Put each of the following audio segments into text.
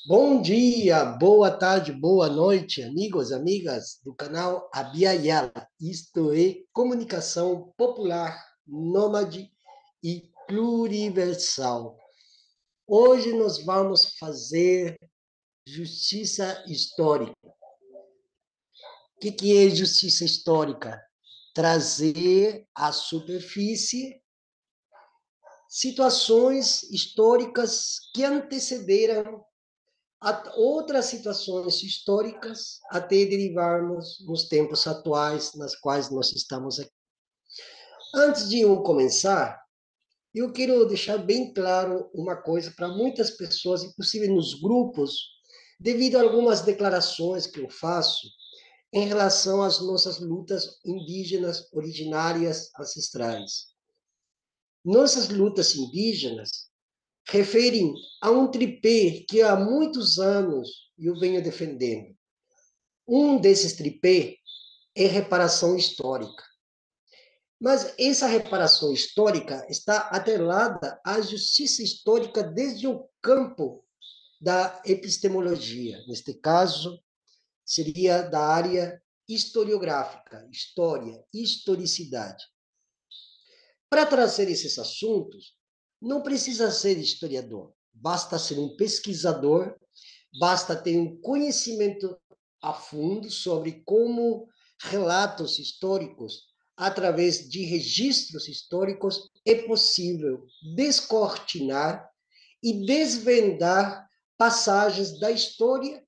Bom dia, boa tarde, boa noite, amigos, amigas do canal Abia Yala. Isto é comunicação popular, nômade e pluriversal. Hoje nós vamos fazer justiça histórica. O que é justiça histórica? Trazer à superfície situações históricas que antecederam a outras situações históricas até derivarmos nos tempos atuais nas quais nós estamos aqui. Antes de eu começar, eu quero deixar bem claro uma coisa para muitas pessoas, inclusive nos grupos, devido a algumas declarações que eu faço em relação às nossas lutas indígenas originárias ancestrais. Nossas lutas indígenas referem a um tripé que há muitos anos eu venho defendendo. Um desses tripé é reparação histórica. Mas essa reparação histórica está atrelada à justiça histórica desde o campo da epistemologia. Neste caso, seria da área historiográfica, história, historicidade. Para trazer esses assuntos, não precisa ser historiador, basta ser um pesquisador, basta ter um conhecimento a fundo sobre como relatos históricos, através de registros históricos, é possível descortinar e desvendar passagens da história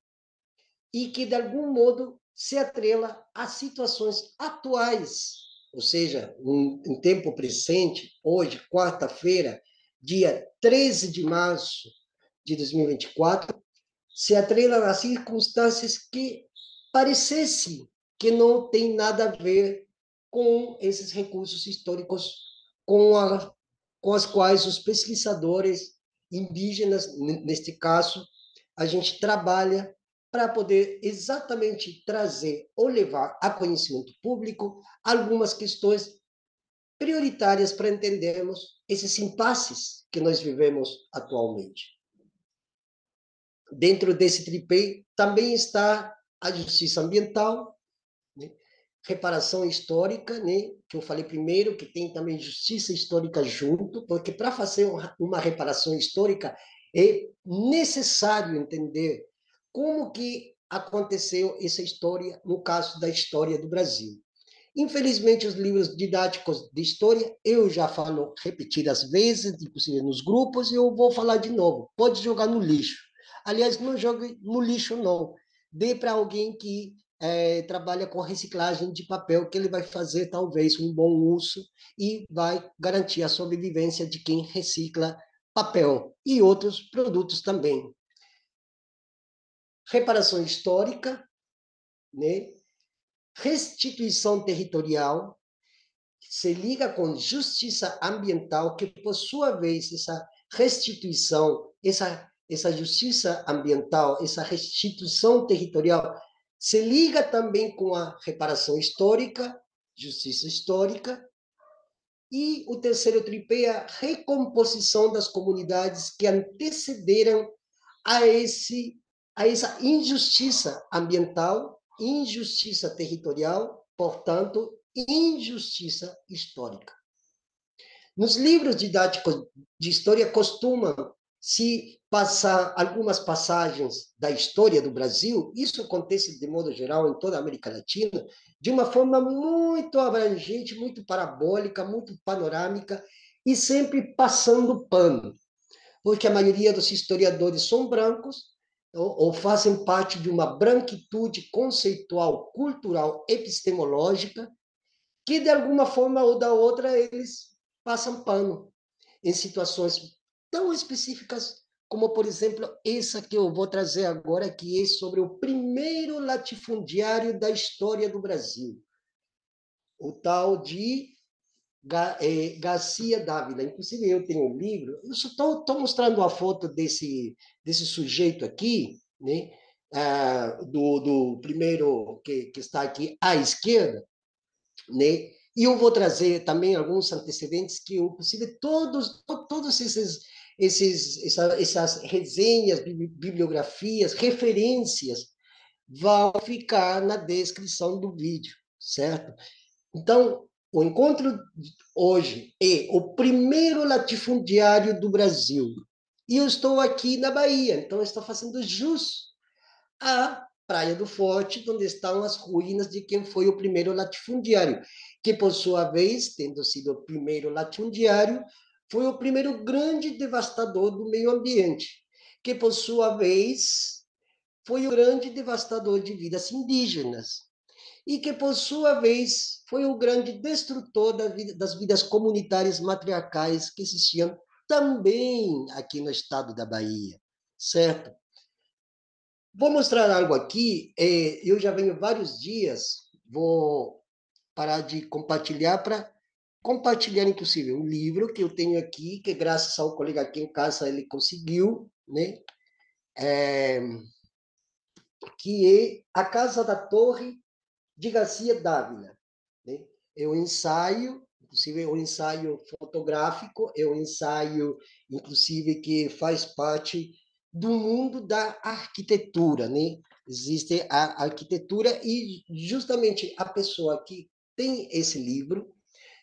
e que, de algum modo, se atrela a situações atuais, ou seja, em tempo presente, hoje, quarta-feira, dia 13 de março de 2024, se atrela a circunstâncias que parecesse que não tem nada a ver com esses recursos históricos com as quais os pesquisadores indígenas, neste caso, a gente trabalha para poder exatamente trazer ou levar a conhecimento público algumas questões prioritárias para entendermos esses impasses que nós vivemos atualmente. Dentro desse tripé também está a justiça ambiental, né? Reparação histórica, né? Que eu falei primeiro, que tem também justiça histórica junto, porque para fazer uma reparação histórica é necessário entender como que aconteceu essa história, no caso da história do Brasil. Infelizmente, os livros didáticos de história, eu já falo repetidas vezes, inclusive nos grupos, e eu vou falar de novo. Pode jogar no lixo. Aliás, não jogue no lixo, não. Dê para alguém que trabalha com reciclagem de papel, que ele vai fazer talvez um bom uso e vai garantir a sobrevivência de quem recicla papel e outros produtos também. Reparação histórica, né? Restituição territorial, se liga com justiça ambiental, que por sua vez essa restituição, essa justiça ambiental, essa restituição territorial, se liga também com a reparação histórica, justiça histórica, e o terceiro tripé é a recomposição das comunidades que antecederam a, a essa injustiça ambiental, injustiça territorial, portanto, injustiça histórica. Nos livros didáticos de história costumam se passar algumas passagens da história do Brasil, isso acontece de modo geral em toda a América Latina, de uma forma muito abrangente, muito parabólica, muito panorâmica e sempre passando pano, porque a maioria dos historiadores são brancos ou fazem parte de uma branquitude conceitual, cultural, epistemológica, que de alguma forma ou da outra eles passam pano em situações tão específicas como, por exemplo, essa que eu vou trazer agora, que é sobre o primeiro latifundiário da história do Brasil, o tal de Garcia Dávila. Inclusive, eu tenho um livro, eu só estou mostrando uma foto desse sujeito aqui, né? Do primeiro que está aqui à esquerda, né? E eu vou trazer também alguns antecedentes que, inclusive, todos esses essas resenhas, bibliografias, referências, vão ficar na descrição do vídeo, certo? Então, o encontro hoje é o primeiro latifundiário do Brasil. E eu estou aqui na Bahia, então estou fazendo jus à Praia do Forte, onde estão as ruínas de quem foi o primeiro latifundiário, que, por sua vez, tendo sido o primeiro latifundiário, foi o primeiro grande devastador do meio ambiente, que, por sua vez, foi o grande devastador de vidas indígenas, e que, por sua vez, foi o grande destrutor das vidas comunitárias matriarcais que existiam também aqui no estado da Bahia, certo? Vou mostrar algo aqui. Eu já venho vários dias, vou parar de compartilhar para compartilhar, inclusive, um livro que eu tenho aqui, que graças ao colega aqui em casa ele conseguiu, né? É, que é A Casa da Torre, de Garcia Dávila. Né? É um ensaio, inclusive é um ensaio fotográfico, é um ensaio, inclusive, que faz parte do mundo da arquitetura. Né? Existe a arquitetura e justamente a pessoa que tem esse livro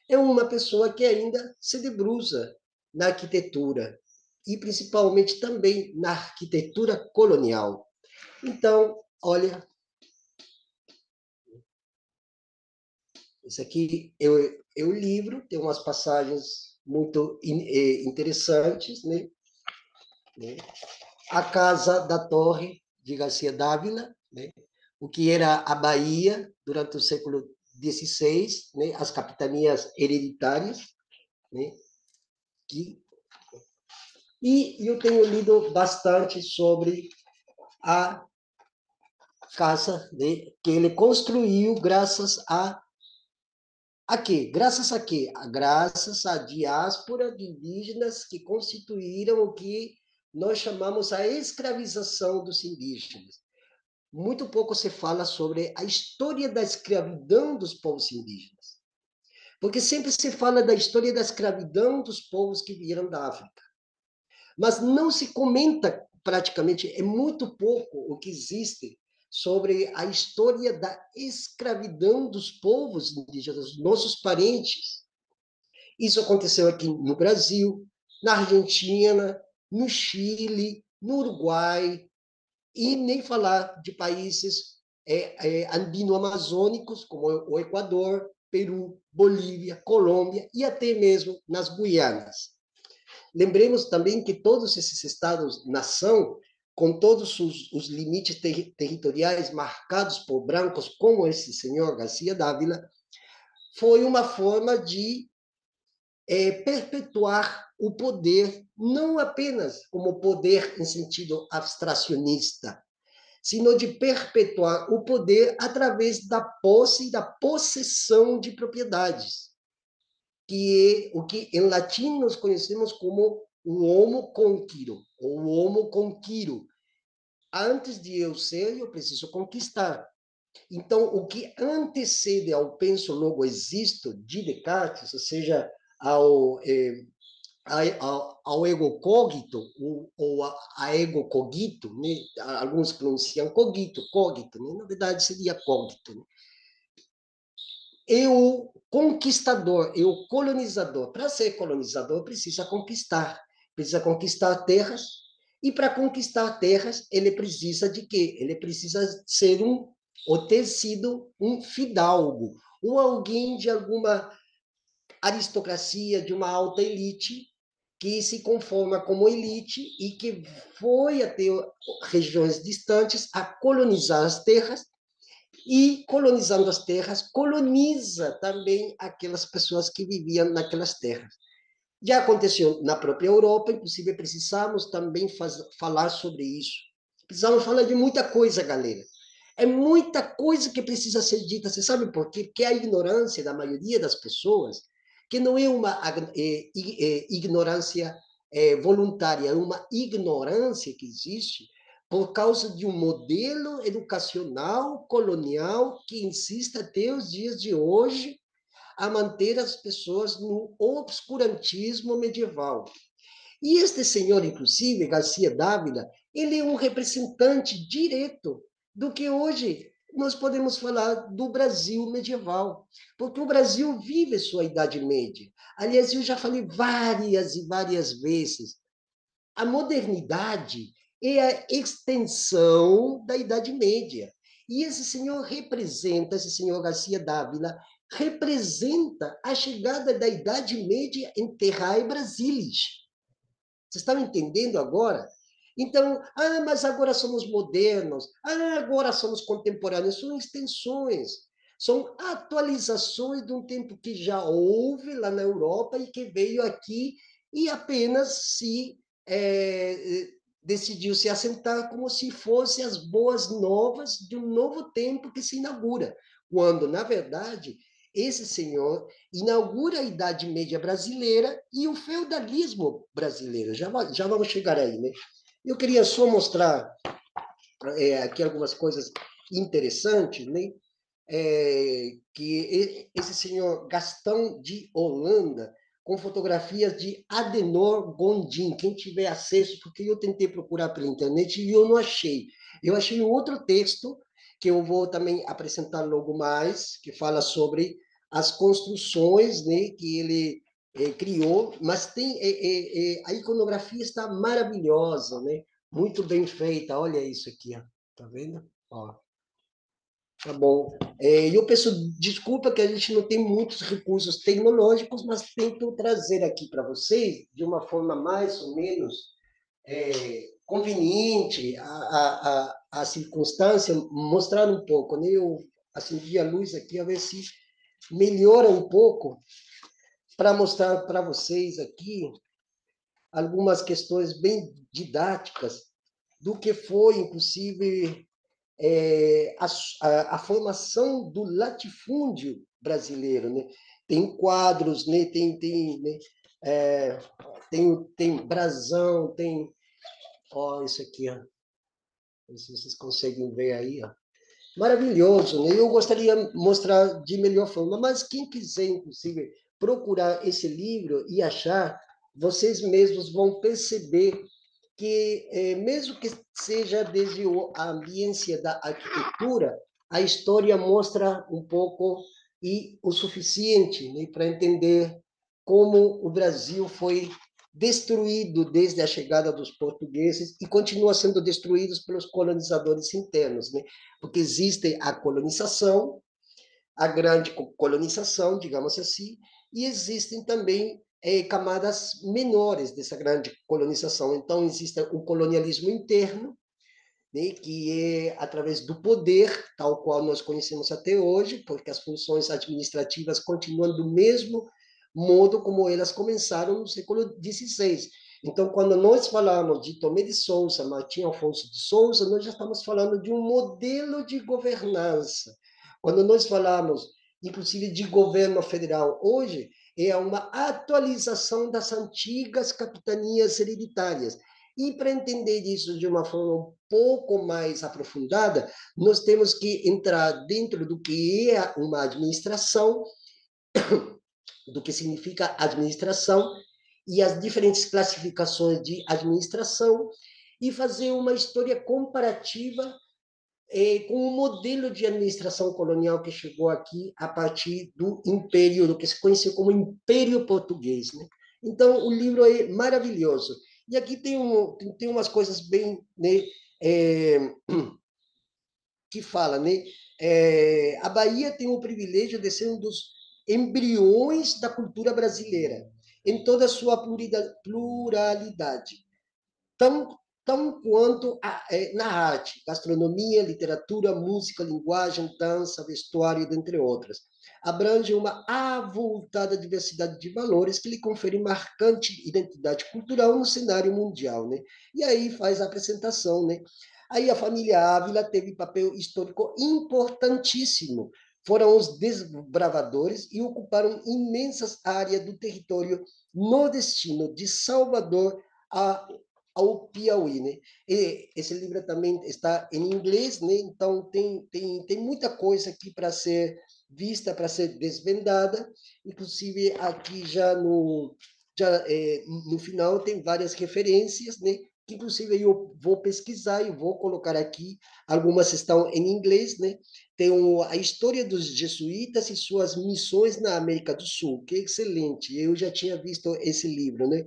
é uma pessoa que ainda se debruça na arquitetura e principalmente também na arquitetura colonial. Então, olha, esse aqui é o livro, tem umas passagens muito interessantes, né? A Casa da Torre, de Garcia Dávila, né? O que era a Bahia durante o século XVI, né? As capitanias hereditárias, né? Que... E eu tenho lido bastante sobre a casa, né? Que ele construiu graças a quê? Graças a quê? Graças à diáspora de indígenas que constituíram o que nós chamamos a escravização dos indígenas. Muito pouco se fala sobre a história da escravidão dos povos indígenas, porque sempre se fala da história da escravidão dos povos que vieram da África, mas não se comenta praticamente, é muito pouco o que existe sobre a história da escravidão dos povos indígenas, nossos parentes. Isso aconteceu aqui no Brasil, na Argentina, no Chile, no Uruguai, e nem falar de países andino-amazônicos, como o Equador, Peru, Bolívia, Colômbia e até mesmo nas Guianas. Lembremos também que todos esses estados-nação, com todos os limites territoriais marcados por brancos, como esse senhor Garcia Dávila, foi uma forma de perpetuar o poder, não apenas como poder em sentido abstracionista, sino de perpetuar o poder através da posse e da possessão de propriedades, que é o que em latim nós conhecemos como o homo conquiro, ou o homo conquiro. Antes de eu ser, eu preciso conquistar. Então, o que antecede ao penso logo existo de Descartes, ou seja, ao ao ego cogito, ou a ego cogito, né? Alguns pronunciam cogito, né? Na verdade seria cogito. Né? É o conquistador, é o colonizador. Para ser colonizador, precisa conquistar terras, e para conquistar terras, ele precisa de quê? Ele precisa ser ou ter sido um fidalgo, ou alguém de alguma aristocracia, de uma alta elite, que se conforma como elite e que foi até regiões distantes a colonizar as terras, e colonizando as terras, coloniza também aquelas pessoas que viviam naquelas terras. Já aconteceu na própria Europa, inclusive precisamos também falar sobre isso. Precisamos falar de muita coisa, galera. É muita coisa que precisa ser dita. Você sabe por quê? Porque a ignorância da maioria das pessoas, que não é uma ignorância voluntária, é uma ignorância que existe por causa de um modelo educacional colonial que insiste até os dias de hoje a manter as pessoas no obscurantismo medieval. E este senhor, inclusive, Garcia Dávila, ele é um representante direto do que hoje nós podemos falar do Brasil medieval, porque o Brasil vive sua Idade Média. Aliás, eu já falei várias e várias vezes, a modernidade é a extensão da Idade Média. E esse senhor representa, esse senhor Garcia Dávila, representa a chegada da Idade Média em Terra Brasilis. Vocês estão entendendo agora? Então, mas agora somos modernos, agora somos contemporâneos, são extensões, são atualizações de um tempo que já houve lá na Europa e que veio aqui e apenas decidiu se assentar como se fossem as boas novas de um novo tempo que se inaugura, quando, na verdade, esse senhor inaugura a Idade Média brasileira e o feudalismo brasileiro. Já vamos chegar aí, né? Eu queria só mostrar aqui algumas coisas interessantes, né? Que esse senhor Gastão de Holanda, com fotografias de Adenor Gondim, quem tiver acesso, porque eu tentei procurar pela internet e eu não achei. Eu achei outro texto, que eu vou também apresentar logo mais, que fala sobre as construções, né, que ele criou, mas tem a iconografia está maravilhosa, né? Muito bem feita. Olha isso aqui, ó. Tá vendo? Ó. Tá bom. E eu peço desculpa que a gente não tem muitos recursos tecnológicos, mas tento trazer aqui para vocês, de uma forma mais ou menos conveniente, a circunstância, mostrar um pouco. Né? Eu acendi a luz aqui, a ver se melhora um pouco, para mostrar para vocês aqui algumas questões bem didáticas do que foi, inclusive, a formação do latifúndio brasileiro, né? Tem quadros, né? Né? Tem brasão, tem, ó, isso aqui, ó. Não sei se vocês conseguem ver aí, ó. Maravilhoso, né? Eu gostaria de mostrar de melhor forma, mas quem quiser, inclusive, procurar esse livro e achar, vocês mesmos vão perceber que, mesmo que seja desde a ambiência da arquitetura, a história mostra um pouco e o suficiente, né, para entender como o Brasil foi destruído desde a chegada dos portugueses e continua sendo destruído pelos colonizadores internos, né? Porque existe a colonização, a grande colonização, digamos assim, e existem também camadas menores dessa grande colonização. Então, existe o colonialismo interno, né, que é através do poder, tal qual nós conhecemos até hoje, porque as funções administrativas continuam do mesmo modo como elas começaram no século XVI. Então, quando nós falamos de Tomé de Souza, Martim Afonso de Souza, nós já estamos falando de um modelo de governança. Quando nós falamos, inclusive, de governo federal hoje, é uma atualização das antigas capitanias hereditárias. E para entender isso de uma forma um pouco mais aprofundada, nós temos que entrar dentro do que é uma administração, do que significa administração e as diferentes classificações de administração e fazer uma história comparativa com o modelo de administração colonial que chegou aqui a partir do Império, do que se conheceu como Império Português, né? Então, o livro é maravilhoso. E aqui tem umas coisas bem, né, que fala, né? A Bahia tem o privilégio de ser um dos embriões da cultura brasileira, em toda a sua pluralidade. Tão quanto na arte, gastronomia, literatura, música, linguagem, dança, vestuário, dentre outras. Abrange uma avultada diversidade de valores que lhe conferem marcante identidade cultural no cenário mundial, né? E aí faz a apresentação, né? Aí a família Ávila teve papel histórico importantíssimo. Foram os desbravadores e ocuparam imensas áreas do território nordestino, de Salvador a ao Piauí, né? E esse livro também está em inglês, né? Então tem muita coisa aqui para ser vista, para ser desvendada. Inclusive aqui já no final tem várias referências, né? Que inclusive eu vou pesquisar e vou colocar aqui. Algumas estão em inglês, né? Tem a história dos jesuítas e suas missões na América do Sul, que é excelente. Eu já tinha visto esse livro, né?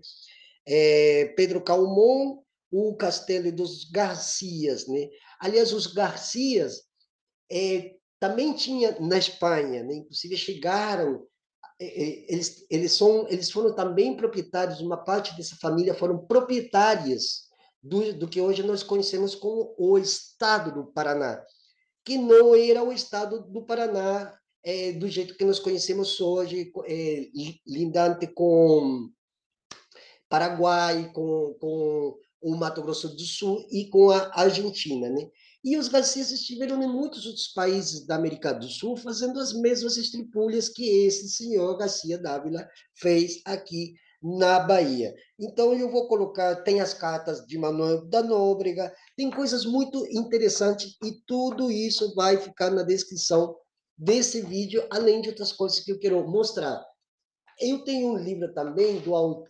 Pedro Calmon, o Castelo dos Garcias, né? Aliás, os Garcias também tinha na Espanha, né? Inclusive chegaram, eles foram também proprietários, uma parte dessa família foram proprietárias do que hoje nós conhecemos como o Estado do Paraná, que não era o Estado do Paraná do jeito que nós conhecemos hoje, lindante com Paraguai, com o Mato Grosso do Sul e com a Argentina, né? E os Garcias estiveram em muitos outros países da América do Sul fazendo as mesmas estripulhas que esse senhor Garcia Dávila fez aqui na Bahia. Então, eu vou colocar, tem as cartas de Manuel da Nóbrega, tem coisas muito interessantes e tudo isso vai ficar na descrição desse vídeo, além de outras coisas que eu quero mostrar. Eu tenho um livro também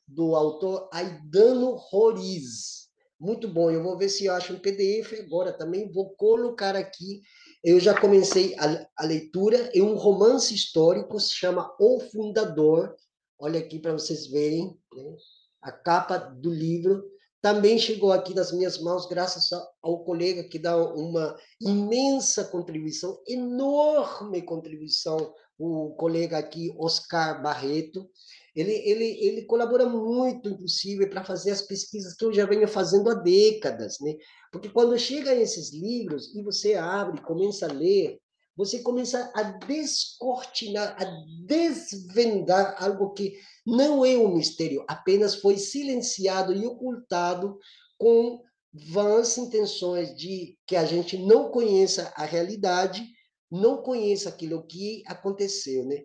do autor Aidano Roriz. Muito bom. Eu vou ver se eu acho um PDF agora também. Vou colocar aqui. Eu já comecei a leitura. É um romance histórico, se chama O Fundador. Olha aqui para vocês verem, né? A capa do livro. Também chegou aqui nas minhas mãos, graças ao colega que dá uma imensa contribuição, enorme contribuição, o colega aqui, Oscar Barreto. Ele colabora muito, inclusive, para fazer as pesquisas que eu já venho fazendo há décadas, né? Porque quando chega esses livros e você abre, começa a ler, você começa a descortinar, a desvendar algo que não é um mistério, apenas foi silenciado e ocultado com vãs intenções de que a gente não conheça a realidade, não conheça aquilo que aconteceu, né?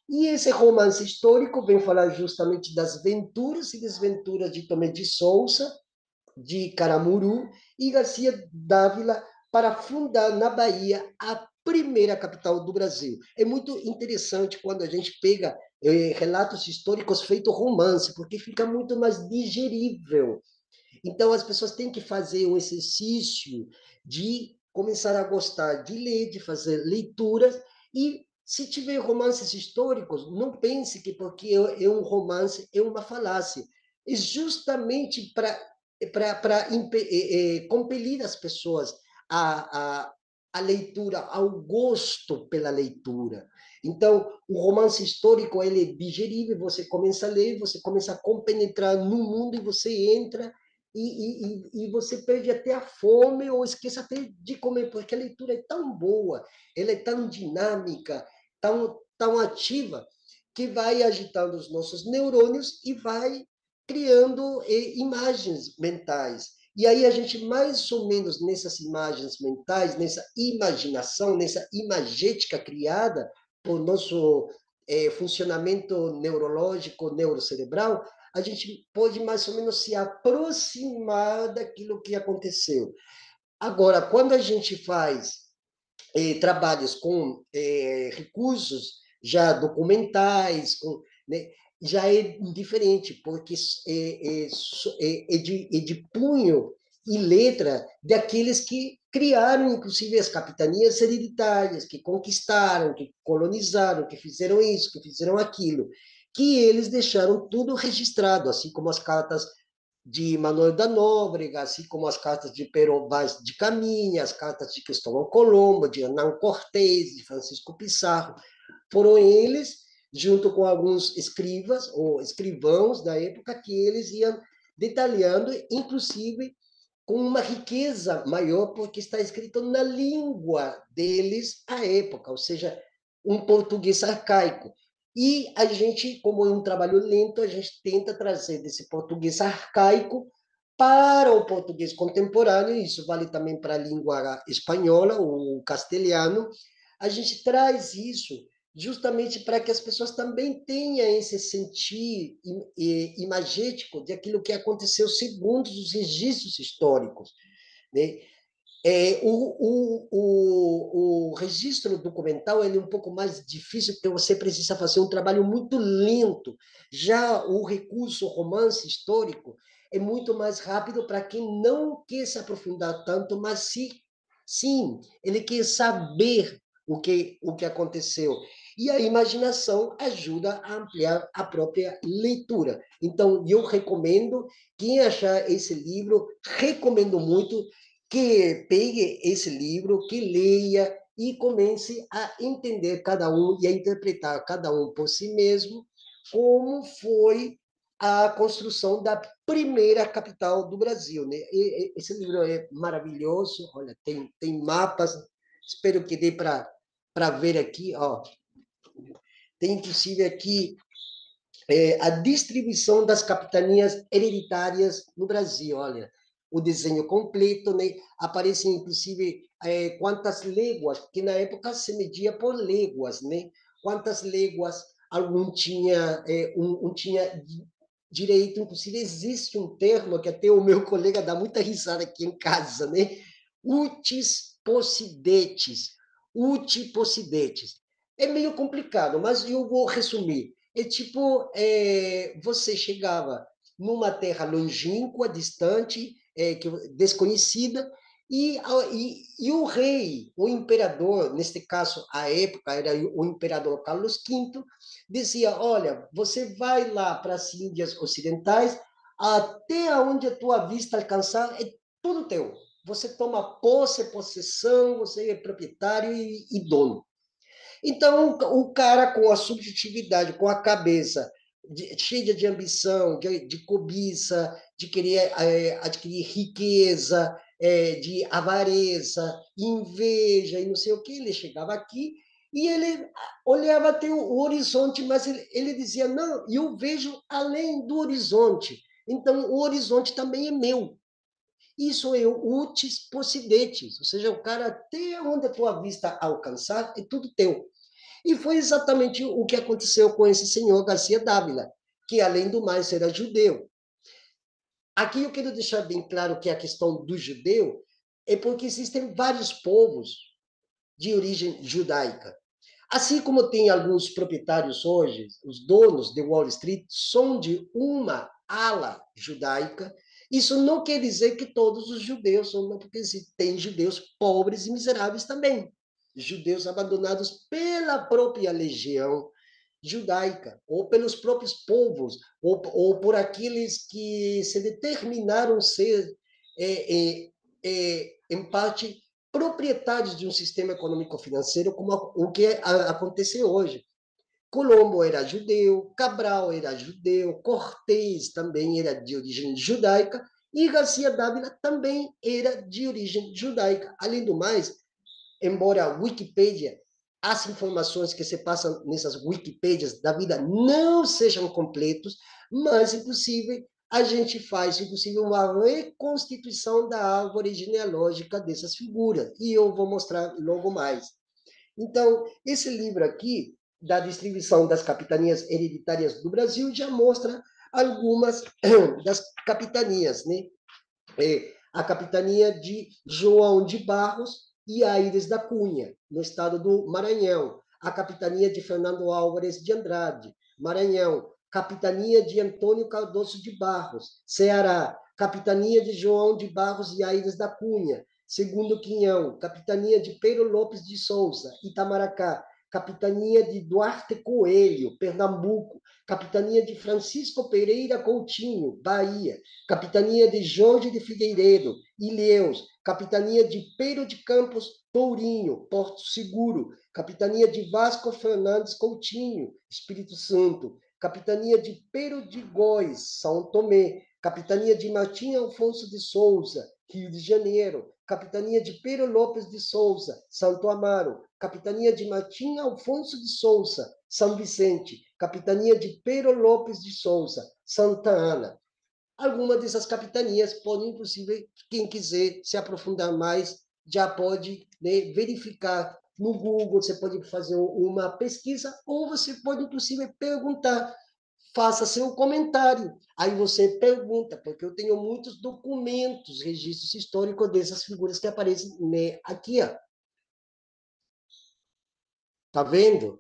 E esse romance histórico vem falar justamente das venturas e desventuras de Tomé de Souza, de Caramuru e Garcia Dávila para fundar na Bahia a primeira capital do Brasil. É muito interessante quando a gente pega relatos históricos feitos romance, porque fica muito mais digerível. Então, as pessoas têm que fazer um exercício de começar a gostar de ler, de fazer leituras, e se tiver romances históricos, não pense que porque é um romance é uma falácia. É justamente para compelir as pessoas à leitura, ao gosto pela leitura. Então, o romance histórico ele é digerível, você começa a ler, você começa a compenetrar no mundo e você entra e você perde até a fome ou esquece até de comer, porque a leitura é tão boa, ela é tão dinâmica, tão ativa, que vai agitando os nossos neurônios e vai criando imagens mentais. E aí a gente, mais ou menos nessas imagens mentais, nessa imaginação, nessa imagética criada por nosso funcionamento neurológico, neurocerebral, a gente pode mais ou menos se aproximar daquilo que aconteceu. Agora, quando a gente faz trabalhos com recursos já documentais, né, já é diferente, porque é de punho e letra daqueles que criaram, inclusive, as capitanias hereditárias, que conquistaram, que colonizaram, que fizeram isso, que fizeram aquilo, que eles deixaram tudo registrado, assim como as cartas de Manuel da Nóbrega, assim como as cartas de Pero Vaz de Caminha, as cartas de Cristóvão Colombo, de Hernán Cortés, de Francisco Pizarro. Foram eles, junto com alguns escrivas ou escrivãos da época, que eles iam detalhando, inclusive com uma riqueza maior, porque está escrito na língua deles à época, ou seja, um português arcaico. E a gente, como é um trabalho lento, a gente tenta trazer desse português arcaico para o português contemporâneo, isso vale também para a língua espanhola, o castelhano. A gente traz isso justamente para que as pessoas também tenham esse sentir imagético de aquilo que aconteceu segundo os registros históricos, né? O registro documental ele é um pouco mais difícil, porque você precisa fazer um trabalho muito lento. Já o recurso romance histórico é muito mais rápido para quem não quer se aprofundar tanto, mas sim, ele quer saber o que aconteceu. E a imaginação ajuda a ampliar a própria leitura. Então, eu recomendo, quem achar esse livro, recomendo muito, que pegue esse livro, que leia e comece a entender cada um e a interpretar cada um por si mesmo, como foi a construção da primeira capital do Brasil. Né? Esse livro é maravilhoso, olha, tem mapas, espero que dê para ver aqui, ó. Tem inclusive aqui a distribuição das capitanias hereditárias no Brasil. Olha, o desenho completo, né? Aparece inclusive quantas léguas, que na época se media por léguas, né? Quantas léguas algum tinha, tinha direito, inclusive existe um termo que até o meu colega dá muita risada aqui em casa, né? Utis possidetis. Uti possidetis. É meio complicado, mas eu vou resumir. É tipo, você chegava numa terra longínqua, distante, desconhecida, e o rei, o imperador, neste caso, a época era o imperador Carlos V, dizia, olha, você vai lá para as Índias Ocidentais, até onde a tua vista alcançar, é tudo teu. Você toma posse, possessão, você é proprietário e dono. Então, o cara com a subjetividade, com a cabeça cheia de ambição, de cobiça, de querer adquirir riqueza, de avareza, inveja e não sei o que, ele chegava aqui e ele olhava até o horizonte, mas ele dizia, não, eu vejo além do horizonte, então o horizonte também é meu. Isso é o utis possidetis, ou seja, o cara até onde a tua vista alcançar, é tudo teu. E foi exatamente o que aconteceu com esse senhor Garcia Dávila, que, além do mais, era judeu. Aqui eu quero deixar bem claro que a questão do judeu é porque existem vários povos de origem judaica. Assim como tem alguns proprietários hoje, os donos de Wall Street são de uma ala judaica, isso não quer dizer que todos os judeus são, porque tem judeus pobres e miseráveis também. Judeus abandonados pela própria legião judaica, ou pelos próprios povos, ou por aqueles que se determinaram ser, em parte, proprietários de um sistema econômico-financeiro, como o que acontece hoje. Colombo era judeu, Cabral era judeu, Cortés também era de origem judaica, e Garcia Dávila também era de origem judaica. Além do mais, embora a Wikipédia, as informações que se passam nessas Wikipédias da vida não sejam completos, mas, inclusive, a gente faz, inclusive, uma reconstituição da árvore genealógica dessas figuras, e eu vou mostrar logo mais. Então, esse livro aqui, da distribuição das capitanias hereditárias do Brasil, já mostra algumas das capitanias, né? A capitania de João de Barros e Aires da Cunha, no estado do Maranhão. A capitania de Fernando Álvares de Andrade, Maranhão. Capitania de Antônio Cardoso de Barros, Ceará. Capitania de João de Barros e Aires da Cunha, Segundo Quinhão. Capitania de Pedro Lopes de Souza, Itamaracá. Capitania de Duarte Coelho, Pernambuco. Capitania de Francisco Pereira Coutinho, Bahia. Capitania de Jorge de Figueiredo, Ilhéus. Capitania de Pedro de Campos, Tourinho, Porto Seguro. Capitania de Vasco Fernandes Coutinho, Espírito Santo. Capitania de Pedro de Góis, São Tomé. Capitania de Martim Alfonso de Souza, Rio de Janeiro. Capitania de Pedro Lopes de Souza, Santo Amaro. Capitania de Martim Alfonso de Souza, São Vicente. Capitania de Pedro Lopes de Souza, Santa Ana. Alguma dessas capitanias podem, inclusive, quem quiser se aprofundar mais, já pode, né, verificar no Google, você pode fazer uma pesquisa, ou você pode, inclusive, perguntar, faça seu comentário. Aí você pergunta, porque eu tenho muitos documentos, registros históricos dessas figuras que aparecem, né, aqui, ó. Tá vendo?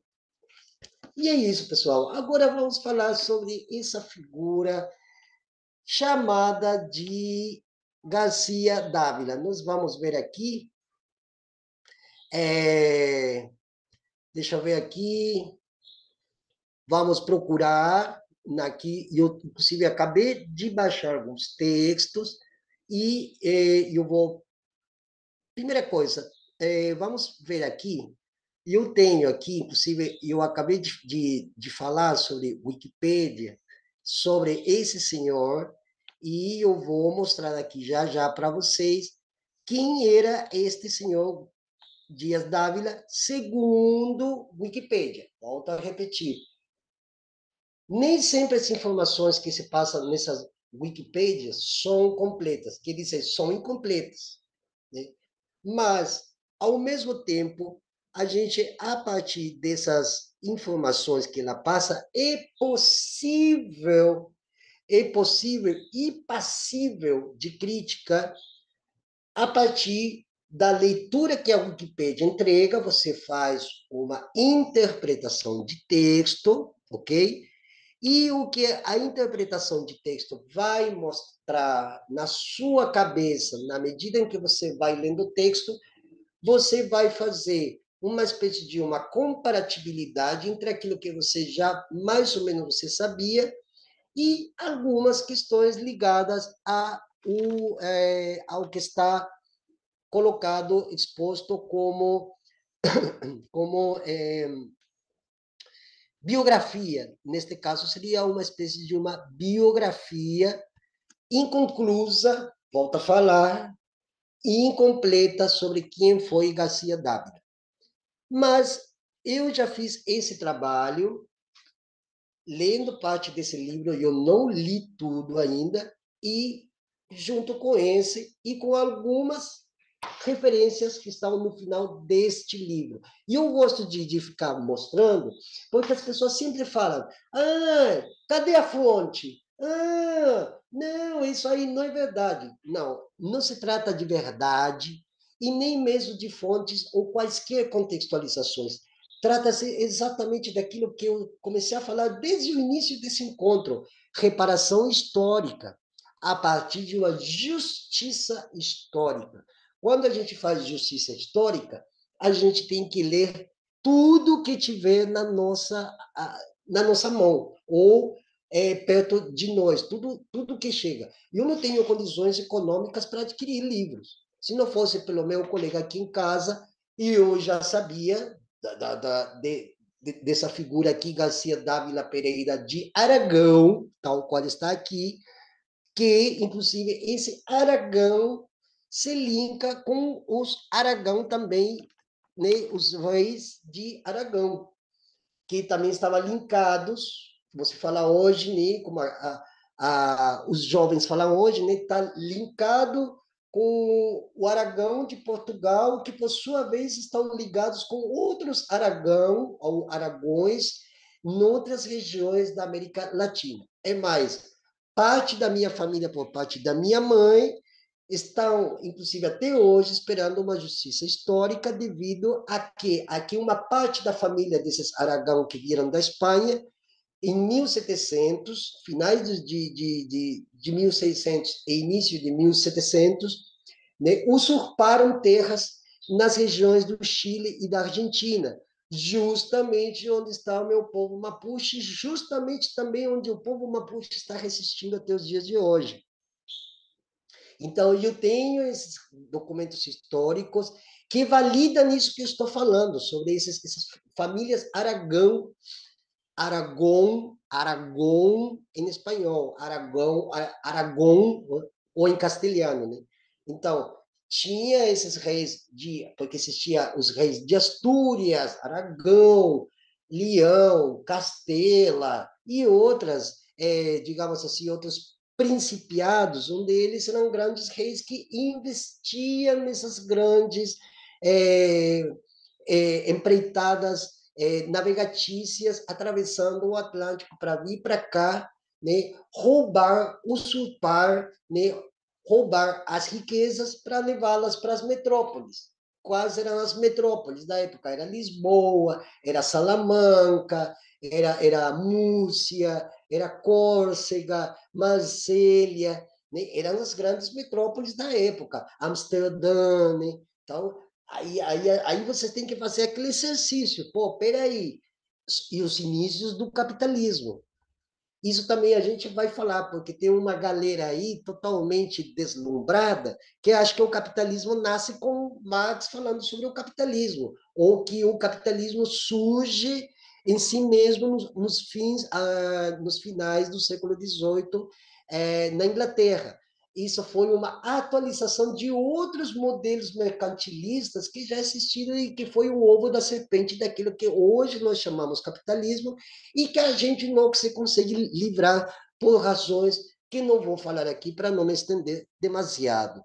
E é isso, pessoal. Agora vamos falar sobre essa figura chamada de Garcia Dávila. Nós vamos ver aqui. Deixa eu ver aqui. Vamos procurar aqui. Eu, inclusive, acabei de baixar alguns textos e eu vou. Primeira coisa, vamos ver aqui. Eu tenho aqui, inclusive, eu acabei de falar sobre Wikipedia, sobre esse senhor, e eu vou mostrar aqui já já para vocês quem era este senhor Dias Dávila, segundo Wikipedia. Volto a repetir. Nem sempre as informações que se passam nessas Wikipedias são completas, quer dizer, são incompletas, né? Mas, ao mesmo tempo, a gente, a partir dessas informações que ela passa, é possível e passível de crítica a partir da leitura que a Wikipédia entrega, você faz uma interpretação de texto, ok? E o que a interpretação de texto vai mostrar na sua cabeça, na medida em que você vai lendo o texto, você vai fazer uma espécie de uma comparatibilidade entre aquilo que você já mais ou menos você sabia e algumas questões ligadas ao que está colocado, exposto como biografia. Neste caso, seria uma espécie de uma biografia inconclusa, volto a falar, e incompleta sobre quem foi Garcia Dávila. Mas eu já fiz esse trabalho, lendo parte desse livro, eu não li tudo ainda, e junto com esse, e com algumas referências que estão no final deste livro. E eu gosto de ficar mostrando, porque as pessoas sempre falam, cadê a fonte? Não, isso aí não é verdade. Não, não se trata de verdade, e nem mesmo de fontes ou quaisquer contextualizações. Trata-se exatamente daquilo que eu comecei a falar desde o início desse encontro, reparação histórica, a partir de uma justiça histórica. Quando a gente faz justiça histórica, a gente tem que ler tudo que tiver na nossa mão, ou perto de nós, tudo que chega. Eu não tenho condições econômicas para adquirir livros. Se não fosse pelo meu colega aqui em casa, eu já sabia dessa figura aqui, Garcia Dávila Pereira de Aragão, tal qual está aqui, que, inclusive, esse Aragão se linka com os Aragão também, né, os reis de Aragão, que também estavam linkados, você fala hoje, né, como os jovens falam hoje, né, está linkado com o Aragão de Portugal, que por sua vez estão ligados com outros Aragão ou Aragões em outras regiões da América Latina. É mais, parte da minha família, por parte da minha mãe, estão, inclusive até hoje, esperando uma justiça histórica devido a que uma parte da família desses Aragão que vieram da Espanha, em 1700, finais de 1600 e início de 1700, né, usurparam terras nas regiões do Chile e da Argentina, justamente onde está o meu povo Mapuche, justamente também onde o povo Mapuche está resistindo até os dias de hoje. Então, eu tenho esses documentos históricos que validam isso que eu estou falando, sobre essas famílias Aragão em espanhol, Aragão ou em castelhano, né? Então, tinha esses reis porque existia os reis de Astúrias, Aragão, Leão, Castela e outras, digamos assim, outros principiados, um deles eram grandes reis que investiam nessas grandes é, empreitadas navegatícias atravessando o Atlântico para vir para cá, né, roubar, usurpar, né, roubar as riquezas para levá-las para as metrópoles. Quais eram as metrópoles da época? Era Lisboa, era Salamanca, era Múrcia, era Córcega, Marsella, né? Eram as grandes metrópoles da época, Amsterdã, né? Então, aí você tem que fazer aquele exercício. Pô, peraí. E os inícios do capitalismo. Isso também a gente vai falar, porque tem uma galera aí totalmente deslumbrada que acha que o capitalismo nasce com Marx falando sobre o capitalismo, ou que o capitalismo surge em si mesmo nos finais do século XVIII, na Inglaterra. Isso foi uma atualização de outros modelos mercantilistas que já existiram e que foi o ovo da serpente daquilo que hoje nós chamamos capitalismo, e que a gente não se consegue livrar por razões que não vou falar aqui para não me estender demasiado.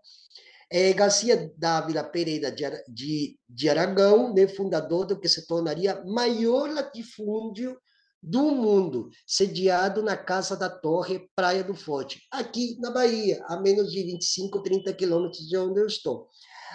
Garcia Dávila Pereira de Aragão, né, fundador do que se tornaria maior latifúndio do mundo, sediado na Casa da Torre, Praia do Forte, aqui na Bahia, a menos de 25, 30 quilômetros de onde eu estou.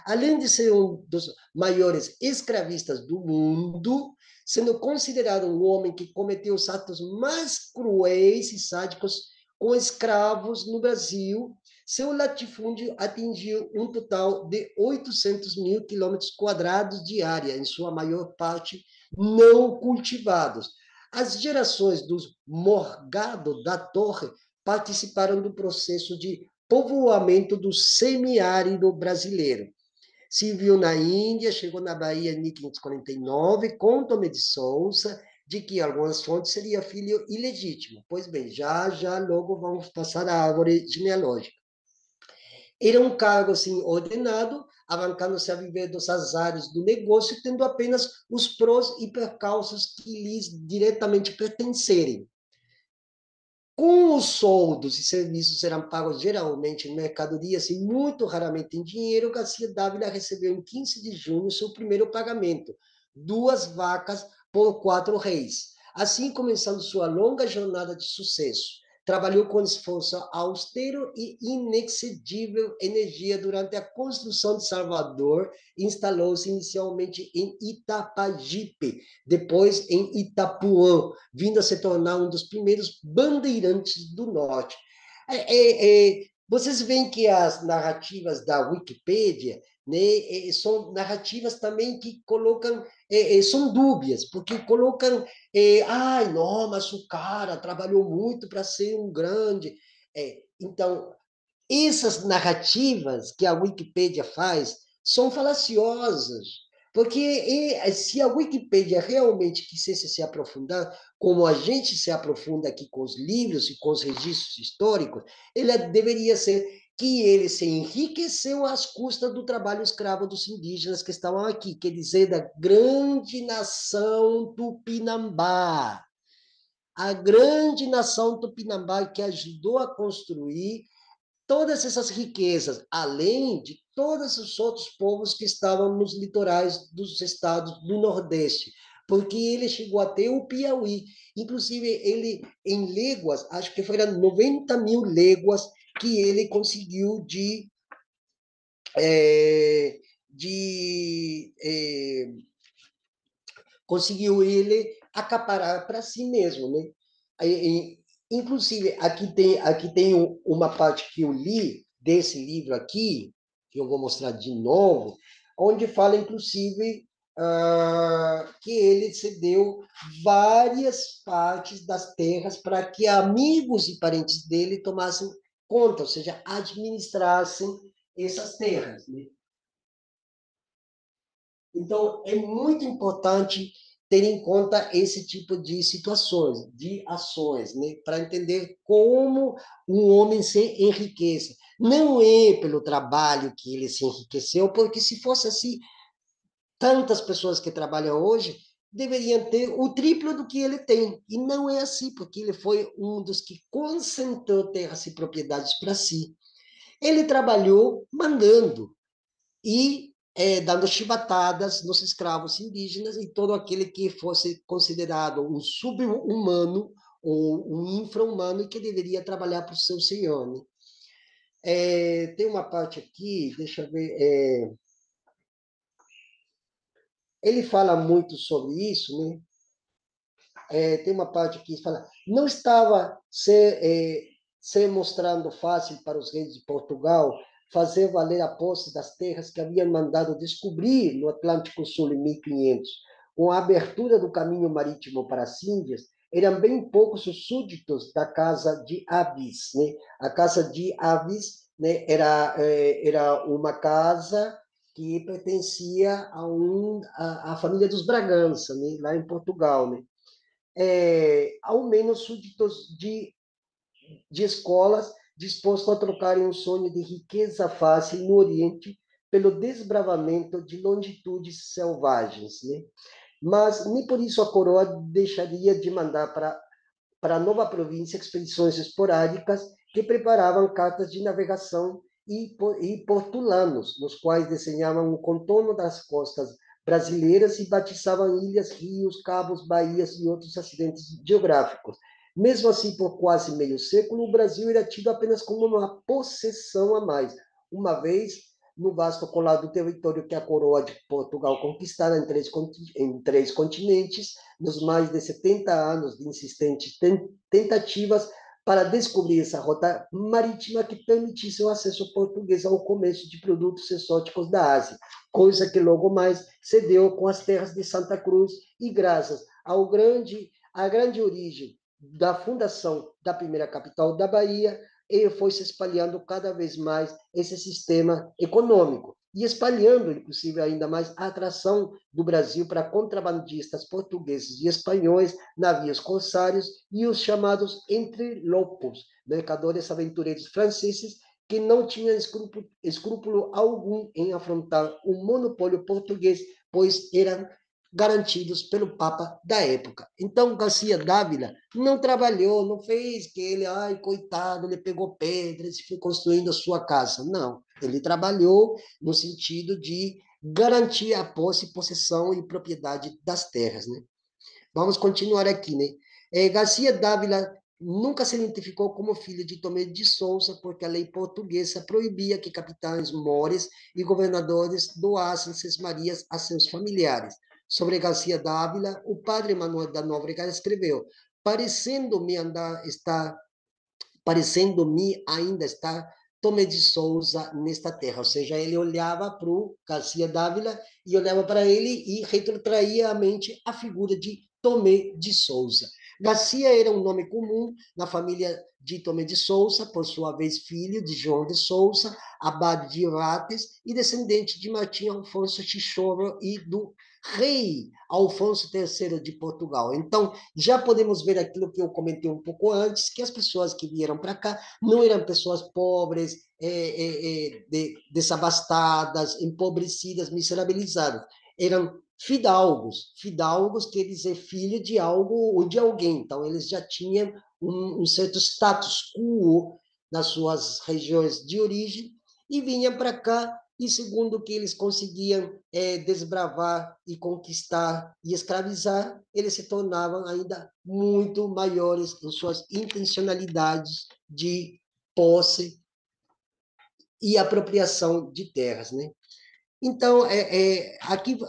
Além de ser um dos maiores escravistas do mundo, sendo considerado um homem que cometeu os atos mais cruéis e sádicos com escravos no Brasil, seu latifúndio atingiu um total de 800 mil quilômetros quadrados de área, em sua maior parte não cultivados. As gerações dos Morgado da Torre participaram do processo de povoamento do semiárido brasileiro. Se viu na Índia, chegou na Bahia em 1549, com Tomé de Souza, de que algumas fontes seria filho ilegítimo. Pois bem, já logo vamos passar a árvore genealógica. Era um cargo assim ordenado, arrancando-se a viver dos azares do negócio, tendo apenas os prós e percalços que lhes diretamente pertencerem. Com os soldos e serviços eram pagos geralmente em mercadorias e muito raramente em dinheiro, Garcia Dávila recebeu em 15 de junho seu primeiro pagamento, 2 vacas por 4 reis. Assim, começando sua longa jornada de sucesso. Trabalhou com esforço austero e inexcedível energia durante a construção de Salvador, instalou-se inicialmente em Itapajipe, depois em Itapuã, vindo a se tornar um dos primeiros bandeirantes do Norte. Vocês veem que as narrativas da Wikipédia, né, são narrativas também que colocam, são dúbias, porque colocam, ai, não, mas o cara trabalhou muito para ser um grande. Então, essas narrativas que a Wikipédia faz são falaciosas, porque se a Wikipédia realmente quisesse se aprofundar, como a gente se aprofunda aqui com os livros e com os registros históricos, ela deveria ser que ele se enriqueceu às custas do trabalho escravo dos indígenas que estavam aqui, quer dizer, da grande nação Tupinambá. A grande nação Tupinambá que ajudou a construir todas essas riquezas, além de todos os outros povos que estavam nos litorais dos estados do Nordeste, porque ele chegou até o Piauí. Inclusive, ele, em léguas, acho que foram 90 mil léguas que ele conseguiu conseguiu ele acaparar para si mesmo, né? Inclusive, aqui tem uma parte que eu li desse livro aqui, que eu vou mostrar de novo, onde fala, inclusive, que ele cedeu várias partes das terras para que amigos e parentes dele tomassem conta, ou seja, administrassem essas terras, né? Então, é muito importante ter em conta esse tipo de situações, de ações, né? Para entender como um homem se enriquece. Não é pelo trabalho que ele se enriqueceu, porque se fosse assim, tantas pessoas que trabalham hoje deveriam ter o triplo do que ele tem. E não é assim, porque ele foi um dos que concentrou terras e propriedades para si. Ele trabalhou mandando, e dando chibatadas nos escravos indígenas e todo aquele que fosse considerado um sub-humano ou um infra-humano e que deveria trabalhar para o seu senhor. Né? Tem uma parte aqui, deixa eu ver, ele fala muito sobre isso, né? Tem uma parte que fala, não estava se mostrando fácil para os reis de Portugal fazer valer a posse das terras que haviam mandado descobrir no Atlântico Sul em 1500. Com a abertura do caminho marítimo para as Índias, eram bem poucos os súditos da Casa de Avis. Né? A Casa de Avis, né, era uma casa que pertencia à família dos Bragança, né, lá em Portugal. Né? Ao menos súditos de escolas dispostos a trocarem um sonho de riqueza fácil no Oriente pelo desbravamento de longitudes selvagens. Né? Mas nem por isso a coroa deixaria de mandar para a nova província expedições esporádicas que preparavam cartas de navegação e portulanos, nos quais desenhavam o contorno das costas brasileiras e batizavam ilhas, rios, cabos, baías e outros acidentes geográficos. Mesmo assim, por quase meio século, o Brasil era tido apenas como uma possessão a mais, uma vez no vasto colado do território que a coroa de Portugal conquistara em três continentes, nos mais de 70 anos de insistentes tentativas para descobrir essa rota marítima que permitisse o acesso português ao comércio de produtos exóticos da Ásia, coisa que logo mais se deu com as terras de Santa Cruz e graças à grande origem da fundação da primeira capital da Bahia, e foi se espalhando cada vez mais esse sistema econômico e espalhando, inclusive, ainda mais a atração do Brasil para contrabandistas portugueses e espanhóis, navios corsários e os chamados entrelopos, mercadores aventureiros franceses que não tinham escrúpulo algum em afrontar o monopólio português, pois eram garantidos pelo Papa da época. Então, Garcia Dávila não trabalhou, não fez que ele, ai, coitado, ele pegou pedras e foi construindo a sua casa. Não, ele trabalhou no sentido de garantir a posse, possessão e propriedade das terras, né? Vamos continuar aqui, né? Garcia Dávila nunca se identificou como filho de Tomé de Souza, porque a lei portuguesa proibia que capitães mores e governadores doassem marias a seus familiares. Sobre Garcia Dávila, o padre Manuel da Nóbrega escreveu: parecendo-me ainda estar Tomé de Souza nesta terra. Ou seja, ele olhava para o Garcia Dávila e olhava para ele e retrotraía à mente a figura de Tomé de Souza. Garcia era um nome comum na família de Tomé de Souza, por sua vez filho de João de Souza, abade de Rates e descendente de Martim Alfonso Chichoro e do rei Alfonso III de Portugal. Então, já podemos ver aquilo que eu comentei um pouco antes, que as pessoas que vieram para cá não eram pessoas pobres, desabastadas, empobrecidas, miserabilizadas. Eram fidalgos quer dizer filho de algo ou de alguém. Então, eles já tinham um certo status quo nas suas regiões de origem e vinham para cá e segundo o que eles conseguiam desbravar e conquistar e escravizar, eles se tornavam ainda muito maiores em suas intencionalidades de posse e apropriação de terras, né? Então,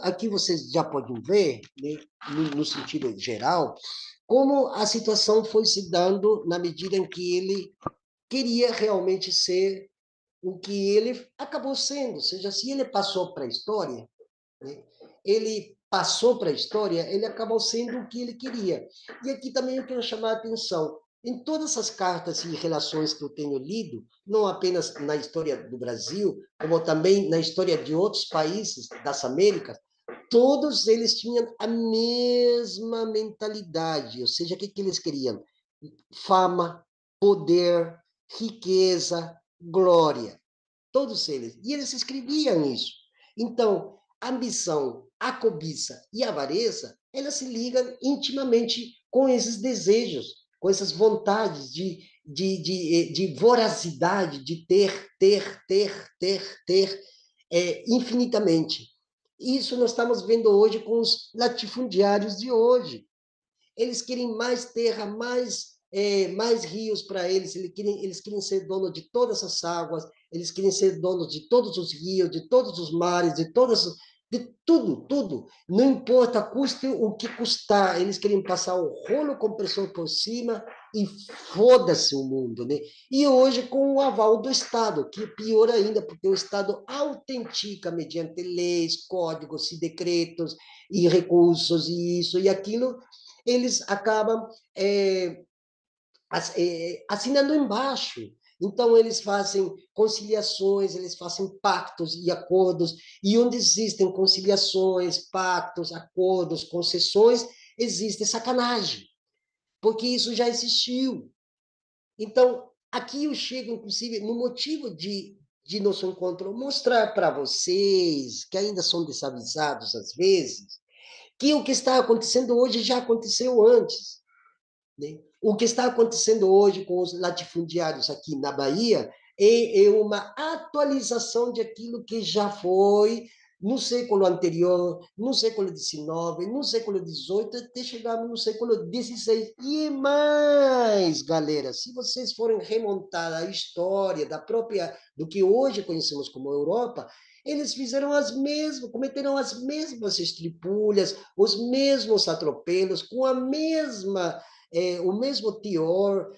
aqui vocês já podem ver, né, no sentido geral, como a situação foi se dando na medida em que ele queria realmente ser o que ele acabou sendo. Ou seja, se ele passou para a história, né, ele passou para a história, ele acabou sendo o que ele queria. E aqui também eu quero chamar a atenção. Em todas as cartas e relações que eu tenho lido, não apenas na história do Brasil, como também na história de outros países das Américas, todos eles tinham a mesma mentalidade, ou seja, o que eles queriam? Fama, poder, riqueza, glória. Todos eles. E eles escreviam isso. Então, a ambição, a cobiça e a avareza, elas se ligam intimamente com esses desejos, com essas vontades de voracidade, de ter, ter, ter, ter, ter. infinitamente. Isso nós estamos vendo hoje com os latifundiários de hoje. Eles querem mais terra, mais rios para eles, eles querem ser dono de todas as águas, eles querem ser donos de todos os rios, de todos os mares, de tudo, tudo. Não importa, custe o que custar, eles querem passar o rolo compressor por cima e foda-se o mundo, né? E hoje com o aval do Estado, que é pior ainda, porque o Estado autentica mediante leis, códigos e decretos e recursos e isso e aquilo, eles acabam assinando embaixo. Então, eles fazem conciliações, eles fazem pactos e acordos, e onde existem conciliações, pactos, acordos, concessões, existe sacanagem, porque isso já existiu. Então, aqui eu chego, inclusive, no motivo de nosso encontro, mostrar para vocês, que ainda são desavisados às vezes, que o que está acontecendo hoje já aconteceu antes. Né? O que está acontecendo hoje com os latifundiários aqui na Bahia é uma atualização de aquilo que já foi no século anterior, no século XIX, no século XVIII, até chegarmos no século XVI. E mais, galera, se vocês forem remontar a história do que hoje conhecemos como Europa, eles fizeram cometeram as mesmas estripulhas, os mesmos atropelos, com o mesmo teor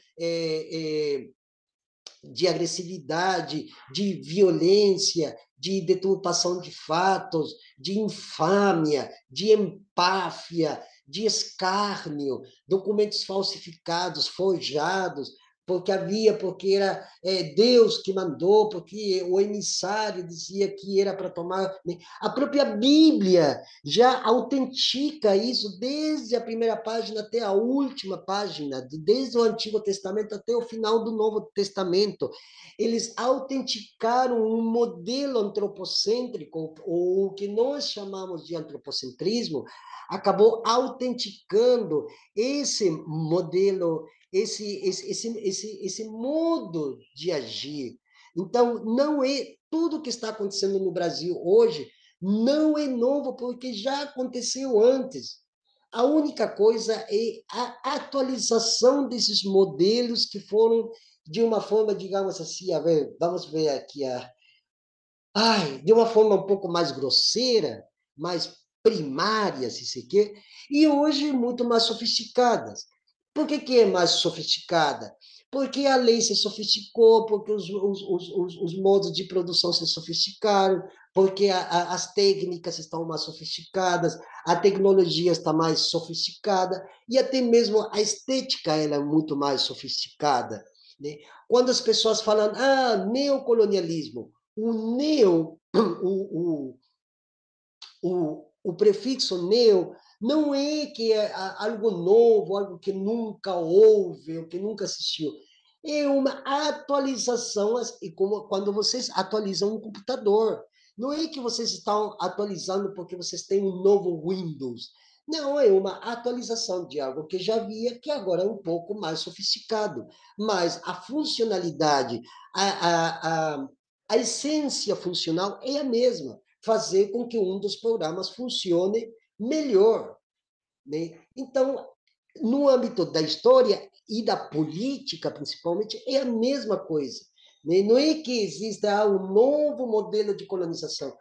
de agressividade, de violência, de deturpação de fatos, de infâmia, de empáfia, de escárnio, documentos falsificados, forjados, porque era Deus que mandou, porque o emissário dizia que era para tomar. Né? A própria Bíblia já autentica isso desde a primeira página até a última página, desde o Antigo Testamento até o final do Novo Testamento. Eles autenticaram um modelo antropocêntrico, ou o que nós chamamos de antropocentrismo, acabou autenticando esse modelo, esse modo de agir. Então, não é tudo que está acontecendo no Brasil hoje não é novo, porque já aconteceu antes. A única coisa é a atualização desses modelos que foram de uma forma, digamos assim, vamos ver aqui, de uma forma um pouco mais grosseira, mais primária, se se quer, e hoje muito mais sofisticadas. Por que é mais sofisticada? Porque a lei se sofisticou, porque os modos de produção se sofisticaram, porque as técnicas estão mais sofisticadas, a tecnologia está mais sofisticada, e até mesmo a estética ela é muito mais sofisticada. Né? Quando as pessoas falam, neocolonialismo, o neo, o prefixo neo, não é que é algo novo, algo que nunca houve, ou que nunca existiu. É uma atualização, e como quando vocês atualizam um computador. Não é que vocês estão atualizando porque vocês têm um novo Windows. Não, é uma atualização de algo que já havia, que agora é um pouco mais sofisticado. Mas a funcionalidade, a essência funcional é a mesma, fazer com que um dos programas funcione melhor. Né? Então, no âmbito da história e da política, principalmente, é a mesma coisa. Né? Não é que exista um novo modelo de colonização,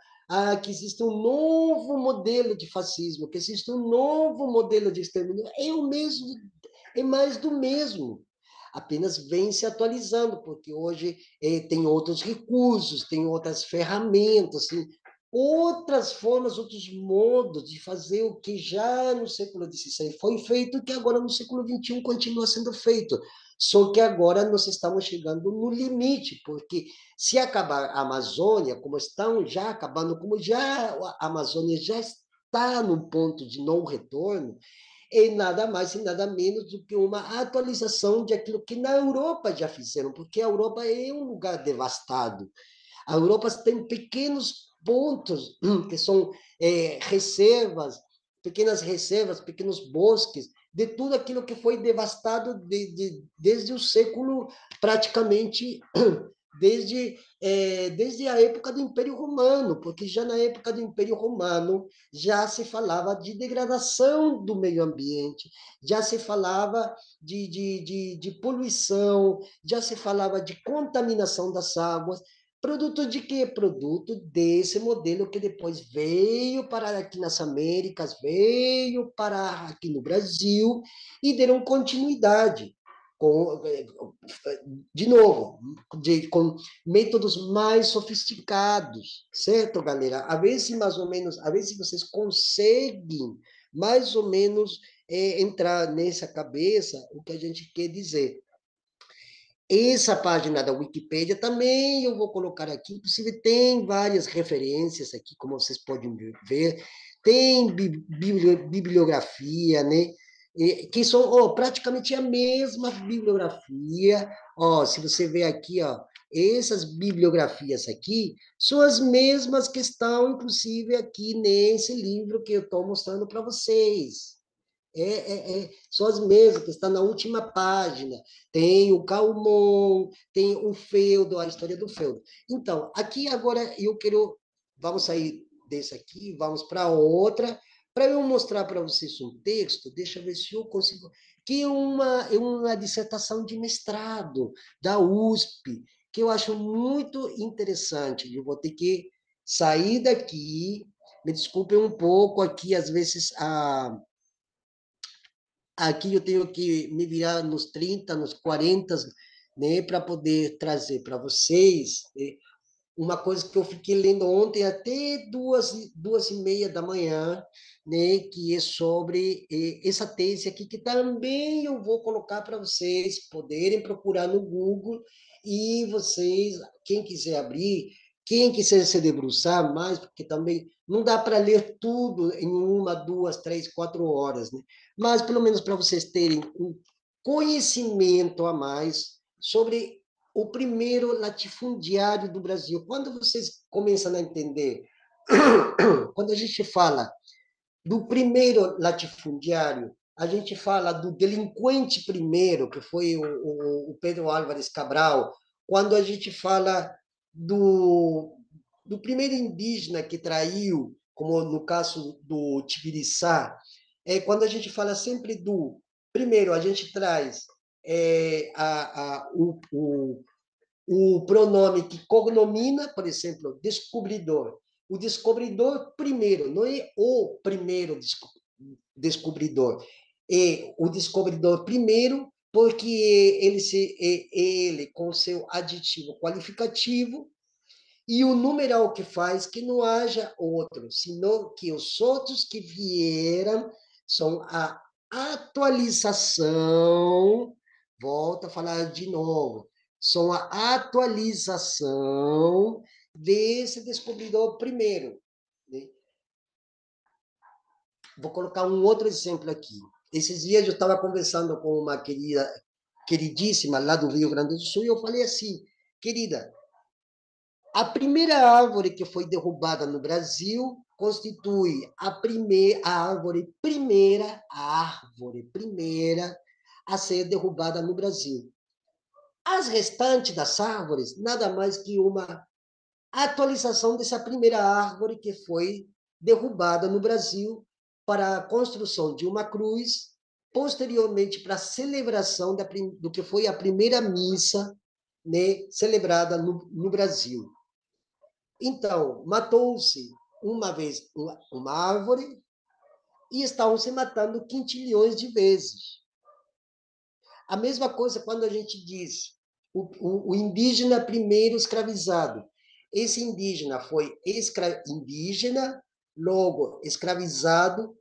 que existe um novo modelo de fascismo, que existe um novo modelo de extermínio. É o mesmo, é mais do mesmo. Apenas vem se atualizando, porque hoje tem outros recursos, tem outras ferramentas, assim, outras formas, outros modos de fazer o que já no século XVI foi feito, que agora no século XXI continua sendo feito. Só que agora nós estamos chegando no limite, porque se acabar a Amazônia, como estão já acabando, como já a Amazônia já está no ponto de não retorno, é nada mais e nada menos do que uma atualização de aquilo que na Europa já fizeram, porque a Europa é um lugar devastado. A Europa tem pequenos pontos que são pequenas reservas, pequenos bosques, de tudo aquilo que foi devastado desde o século praticamente desde a época do Império Romano, porque já na época do Império Romano já se falava de degradação do meio ambiente, já se falava de poluição, já se falava de contaminação das águas. Produto de quê? Produto desse modelo que depois veio para aqui nas Américas, veio para aqui no Brasil e deram continuidade. Com, de novo, com métodos mais sofisticados, certo, galera? A ver se mais ou menos, a ver se vocês conseguem mais ou menos entrar nessa cabeça o que a gente quer dizer. Essa página da Wikipédia também eu vou colocar aqui, inclusive tem várias referências aqui, como vocês podem ver, tem bibliografia, né? Que são praticamente a mesma bibliografia. Se você ver aqui, essas bibliografias aqui são as mesmas que estão, inclusive, aqui nesse livro que eu estou mostrando para vocês. São as mesmas que estão na última página. Tem o Calmon, tem o feudo, a história do feudo. Então, aqui agora eu quero. Vamos sair desse aqui, vamos para outra. Para eu mostrar para vocês um texto, deixa eu ver se eu consigo. Que é uma dissertação de mestrado da USP, que eu acho muito interessante. Eu vou ter que sair daqui. Me desculpem um pouco aqui, às vezes, aqui eu tenho que me virar nos 30, nos 40, né, para poder trazer para vocês, né, uma coisa que eu fiquei lendo ontem até duas e meia da manhã, né, que é sobre essa tese aqui, que também eu vou colocar para vocês poderem procurar no Google, e vocês, quem quiser abrir, quem quiser se debruçar mais, porque também não dá para ler tudo em 1, 2, 3, 4 horas, né? Mas pelo menos para vocês terem um conhecimento a mais sobre o primeiro latifundiário do Brasil. Quando vocês começam a entender, quando a gente fala do primeiro latifundiário, a gente fala do delinquente primeiro, que foi o Pedro Álvares Cabral. Quando a gente fala do primeiro indígena que traiu, como no caso do Tibiriçá, quando a gente fala sempre do... Primeiro, a gente traz o pronome que cognomina, por exemplo, descobridor. O descobridor primeiro, não é o primeiro descobridor, é o descobridor primeiro, porque ele com o seu aditivo qualificativo, e o numeral que faz que não haja outro, senão que os outros que vieram são a atualização, volto a falar de novo, são a atualização desse descobridor primeiro, né? Vou colocar um outro exemplo aqui. Esses dias eu estava conversando com uma queridíssima lá do Rio Grande do Sul, e eu falei assim, querida, a primeira árvore que foi derrubada no Brasil constitui a árvore primeira a ser derrubada no Brasil. As restantes das árvores, nada mais que uma atualização dessa primeira árvore que foi derrubada no Brasil para a construção de uma cruz, posteriormente para a celebração do que foi a primeira missa, né, celebrada no Brasil. Então, matou-se uma vez uma árvore e estavam se matando quintilhões de vezes. A mesma coisa quando a gente diz o indígena primeiro escravizado. Esse indígena foi indígena, logo escravizado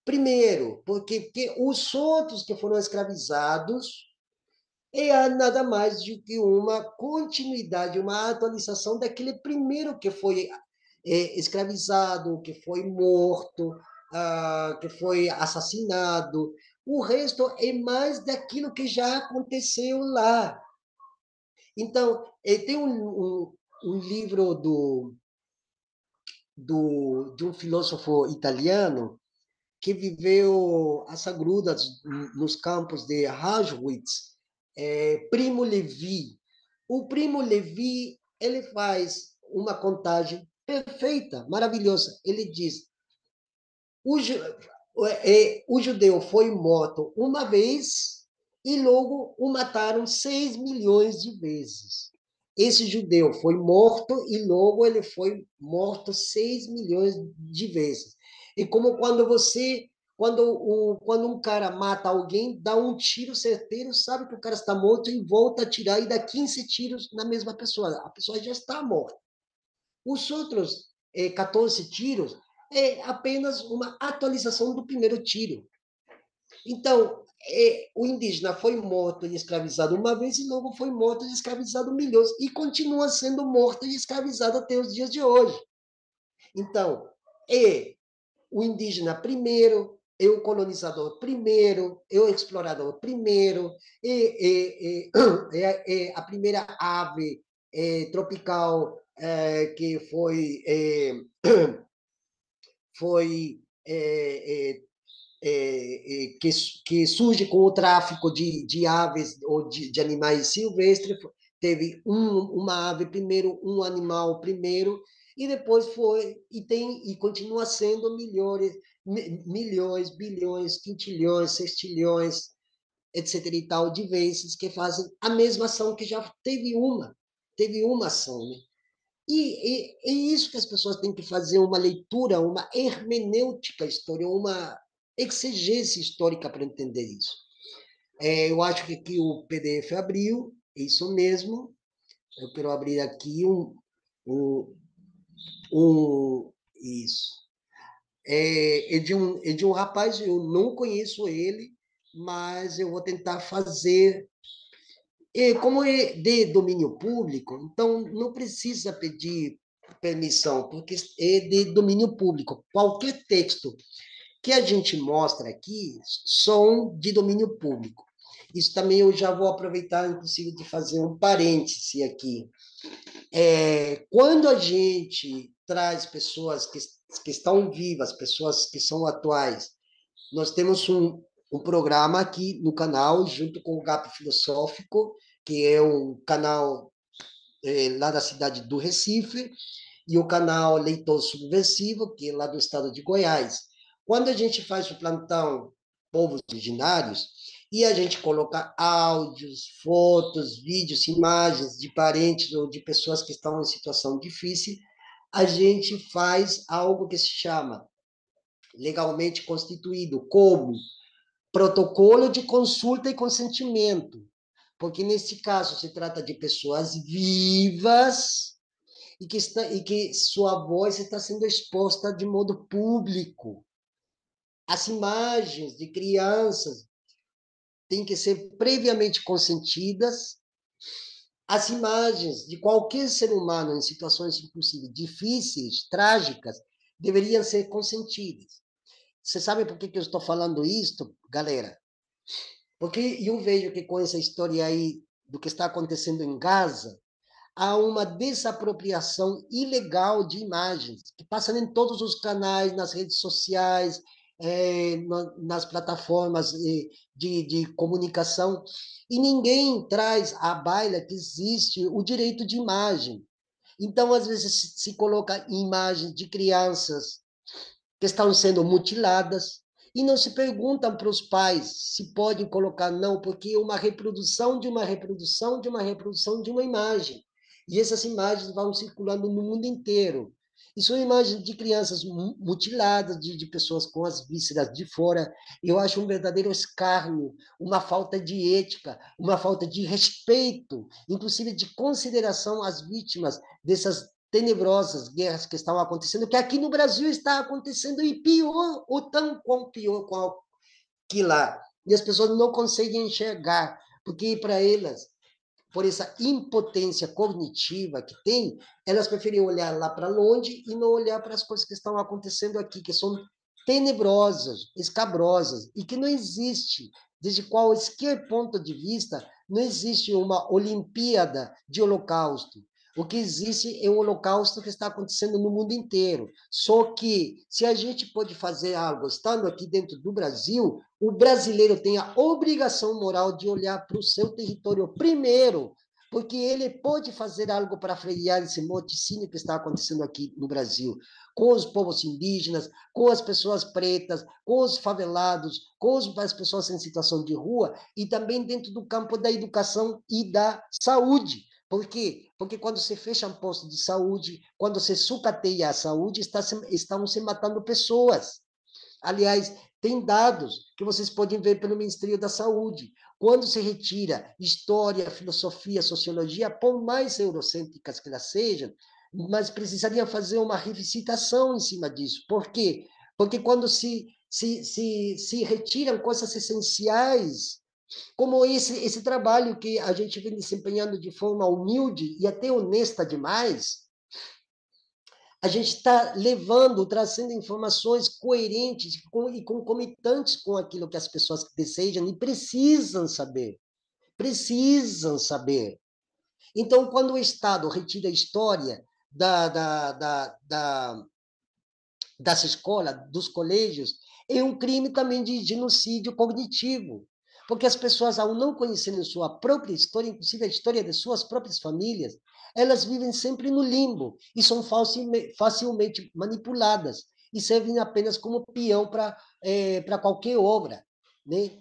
primeiro, porque os outros que foram escravizados é nada mais do que uma continuidade, uma atualização daquele primeiro que foi escravizado, que foi morto, que foi assassinado. O resto é mais daquilo que já aconteceu lá. Então, tem um livro de um filósofo italiano que viveu às agruras nos campos de Auschwitz, Primo Levi. O Primo Levi, ele faz uma contagem perfeita, maravilhosa. Ele diz, o, o judeu foi morto uma vez e logo o mataram 6 milhões de vezes. Esse judeu foi morto e logo ele foi morto 6 milhões de vezes. E como quando um cara mata alguém, dá um tiro certeiro, sabe que o cara está morto e volta a tirar e dá 15 tiros na mesma pessoa. A pessoa já está morta. Os outros 14 tiros é apenas uma atualização do primeiro tiro. Então, o indígena foi morto e escravizado uma vez e logo foi morto e escravizado milhões e continua sendo morto e escravizado até os dias de hoje. Então, é o indígena primeiro, é o colonizador primeiro, é o explorador primeiro, é a primeira ave tropical que foi que surge com o tráfico de aves ou de animais silvestres. Teve uma ave primeiro, um animal primeiro, e depois foi, e continua sendo milhões, bilhões, quintilhões, sextilhões, etc. e tal, de vezes que fazem a mesma ação que já teve uma ação, né? E é isso que as pessoas têm que fazer, uma leitura, uma hermenêutica histórica, uma exegese histórica para entender isso. Eu acho que aqui o PDF abriu, é isso mesmo. Eu quero abrir aqui isso. É de um rapaz, eu não conheço ele, mas eu vou tentar fazer. Como é de domínio público, então não precisa pedir permissão, porque é de domínio público. Qualquer texto que a gente mostra aqui são de domínio público. Isso também eu já vou aproveitar, inclusive, de fazer um parêntese aqui. Quando a gente traz pessoas que estão vivas, pessoas que são atuais, nós temos um programa aqui no canal, junto com o GAP Filosófico, que é um canal lá da cidade do Recife, e o canal Leitor Subversivo, que é lá do estado de Goiás. Quando a gente faz o plantão Povos Originários, e a gente coloca áudios, fotos, vídeos, imagens de parentes ou de pessoas que estão em situação difícil, a gente faz algo que se chama legalmente constituído como protocolo de consulta e consentimento, porque nesse caso se trata de pessoas vivas e que sua voz está sendo exposta de modo público. As imagens de crianças têm que ser previamente consentidas. As imagens de qualquer ser humano em situações, inclusive, difíceis, trágicas, deveriam ser consentidas. Você sabe por que eu estou falando isso, galera? Porque eu vejo que com essa história aí do que está acontecendo em Gaza, há uma desapropriação ilegal de imagens, que passa em todos os canais, nas redes sociais, nas plataformas de comunicação, e ninguém traz à baila que existe o direito de imagem. Então, às vezes, se coloca imagens de crianças que estão sendo mutiladas, e não se perguntam para os pais se podem colocar não, porque é uma reprodução de uma reprodução de uma reprodução de uma imagem. E essas imagens vão circulando no mundo inteiro. E são imagens de crianças mutiladas, de pessoas com as vísceras de fora. Eu acho um verdadeiro escárnio, uma falta de ética, uma falta de respeito, inclusive de consideração às vítimas dessas tenebrosas guerras que estão acontecendo, que aqui no Brasil está acontecendo, e pior, ou tão quão pior que lá. E as pessoas não conseguem enxergar, porque para elas, por essa impotência cognitiva que tem, elas preferem olhar lá para longe e não olhar para as coisas que estão acontecendo aqui, que são tenebrosas, escabrosas, e que não existe, desde qualquer ponto de vista, não existe uma Olimpíada de Holocausto. O que existe é um holocausto que está acontecendo no mundo inteiro. Só que, se a gente pode fazer algo estando aqui dentro do Brasil, o brasileiro tem a obrigação moral de olhar para o seu território primeiro, porque ele pode fazer algo para frear esse morticínio que está acontecendo aqui no Brasil, com os povos indígenas, com as pessoas pretas, com os favelados, com as pessoas em situação de rua, e também dentro do campo da educação e da saúde. Por quê? Porque quando se fecha um posto de saúde, quando se sucateia a saúde, estão se matando pessoas. Aliás, tem dados que vocês podem ver pelo Ministério da Saúde. Quando se retira história, filosofia, sociologia, por mais eurocêntricas que elas sejam, mas precisariam fazer uma revisitação em cima disso. Por quê? Porque quando se retiram coisas essenciais, como esse trabalho que a gente vem desempenhando de forma humilde e até honesta demais, a gente está levando, trazendo informações coerentes e concomitantes com aquilo que as pessoas desejam e precisam saber. Precisam saber. Então, quando o Estado retira a história das escolas, dos colégios, é um crime também de genocídio cognitivo. Porque as pessoas, ao não conhecerem sua própria história, inclusive a história de suas próprias famílias, elas vivem sempre no limbo e são facilmente manipuladas e servem apenas como peão para qualquer obra, né?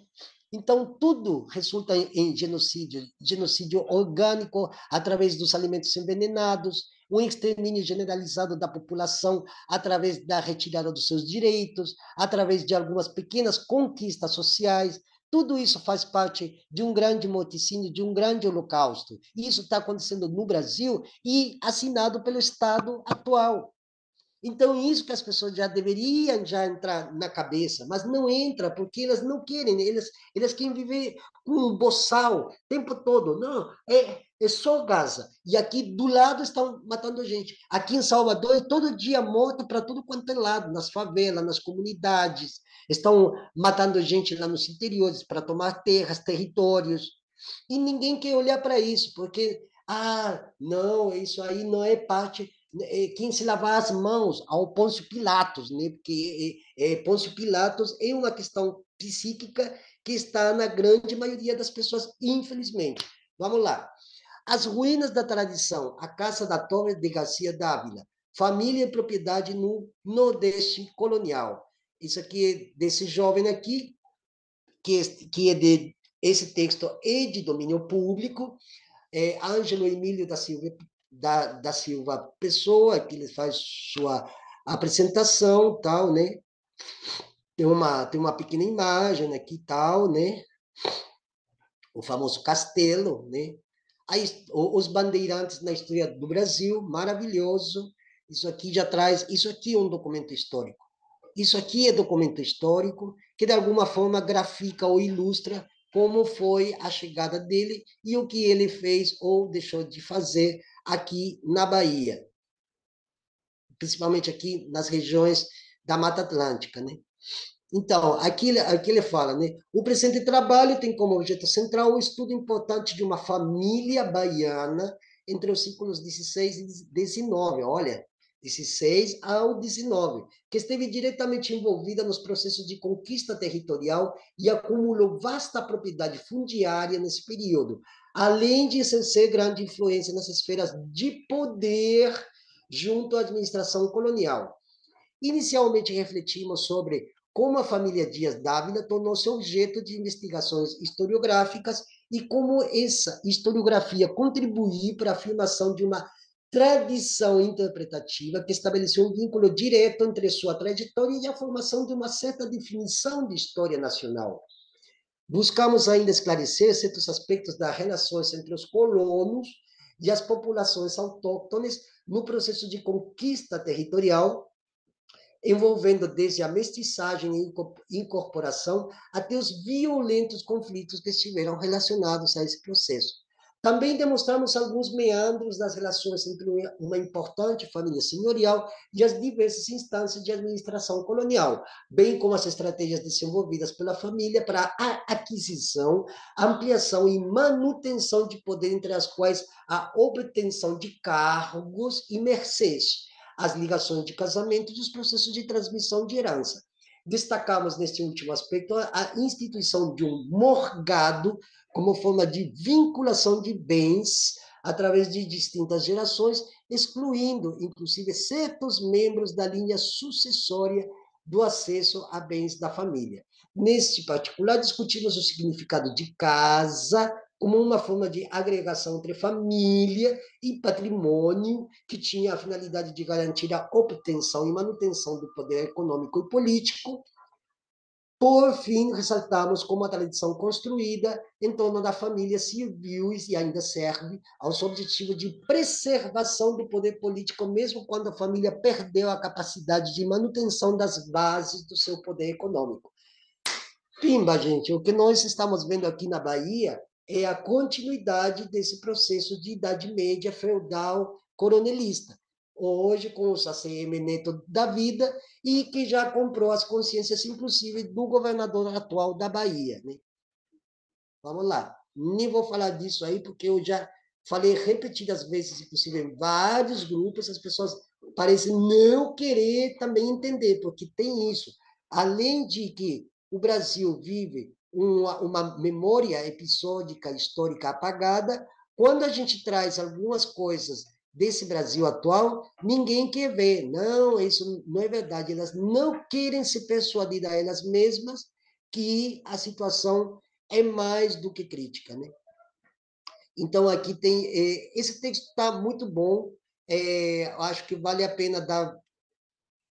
Então, tudo resulta em genocídio orgânico, através dos alimentos envenenados, um extermínio generalizado da população, através da retirada dos seus direitos, através de algumas pequenas conquistas sociais. Tudo isso faz parte de um grande morticínio, de um grande holocausto. E isso está acontecendo no Brasil e assinado pelo Estado atual. Então, isso que as pessoas já deveriam já entrar na cabeça, mas não entra porque elas não querem, elas querem viver com um boçal o tempo todo. Não, é só Gaza. E aqui do lado estão matando gente. Aqui em Salvador é todo dia morto para tudo quanto é lado, nas favelas, nas comunidades. Estão matando gente lá nos interiores para tomar terras, territórios. E ninguém quer olhar para isso, porque, não, isso aí não é parte quem se lavar as mãos ao Pôncio Pilatos, né? Porque Pôncio Pilatos é uma questão psíquica que está na grande maioria das pessoas, infelizmente. Vamos lá. As ruínas da tradição, a Casa da Torre de Garcia Dávila, família e propriedade no Nordeste colonial. Isso aqui é desse jovem aqui, que é de esse texto é de domínio público, Ângelo Emílio da Silva Pessoa, que ele faz sua apresentação, tal, né? Tem uma pequena imagem aqui, tal, né? O famoso castelo, né? Aí, os bandeirantes na história do Brasil, maravilhoso. Isso aqui é um documento histórico. Isso aqui é documento histórico que, de alguma forma, grafica ou ilustra como foi a chegada dele e o que ele fez ou deixou de fazer aqui na Bahia, principalmente aqui nas regiões da Mata Atlântica, né? Então, aqui ele fala, né? O presente trabalho tem como objeto central o estudo importante de uma família baiana entre os séculos 16 e 19. Olha, 16 ao 19, que esteve diretamente envolvida nos processos de conquista territorial e acumulou vasta propriedade fundiária nesse período, além de exercer grande influência nas esferas de poder junto à administração colonial. Inicialmente refletimos sobre como a família Dias Dávila tornou-se objeto de investigações historiográficas e como essa historiografia contribuiu para a afirmação de uma tradição interpretativa que estabeleceu um vínculo direto entre sua trajetória e a formação de uma certa definição de história nacional. Buscamos ainda esclarecer certos aspectos das relações entre os colonos e as populações autóctones no processo de conquista territorial, envolvendo desde a mestiçagem e incorporação até os violentos conflitos que estiveram relacionados a esse processo. Também demonstramos alguns meandros das relações entre uma importante família senhorial e as diversas instâncias de administração colonial, bem como as estratégias desenvolvidas pela família para a aquisição, ampliação e manutenção de poder, entre as quais a obtenção de cargos e mercês, as ligações de casamento e os processos de transmissão de herança. Destacamos, neste último aspecto, a instituição de um morgado como forma de vinculação de bens através de distintas gerações, excluindo, inclusive, certos membros da linha sucessória do acesso a bens da família. Neste particular, discutimos o significado de casa como uma forma de agregação entre família e patrimônio, que tinha a finalidade de garantir a obtenção e manutenção do poder econômico e político. Por fim, ressaltamos como a tradição construída em torno da família serviu e ainda serve aos objetivos de preservação do poder político, mesmo quando a família perdeu a capacidade de manutenção das bases do seu poder econômico. Pimba, gente, o que nós estamos vendo aqui na Bahia é a continuidade desse processo de Idade Média feudal coronelista. Hoje, com o ACM Neto da vida, e que já comprou as consciências, inclusive, do governador atual da Bahia. Né? Vamos lá. Nem vou falar disso aí, porque eu já falei repetidas vezes, inclusive em vários grupos, as pessoas parecem não querer também entender, porque tem isso. Além de que o Brasil vive uma memória episódica, histórica apagada, quando a gente traz algumas coisas desse Brasil atual, ninguém quer ver. Não, isso não é verdade. Elas não querem se persuadir a elas mesmas que a situação é mais do que crítica, né? Então, aqui tem... esse texto está muito bom, acho que vale a pena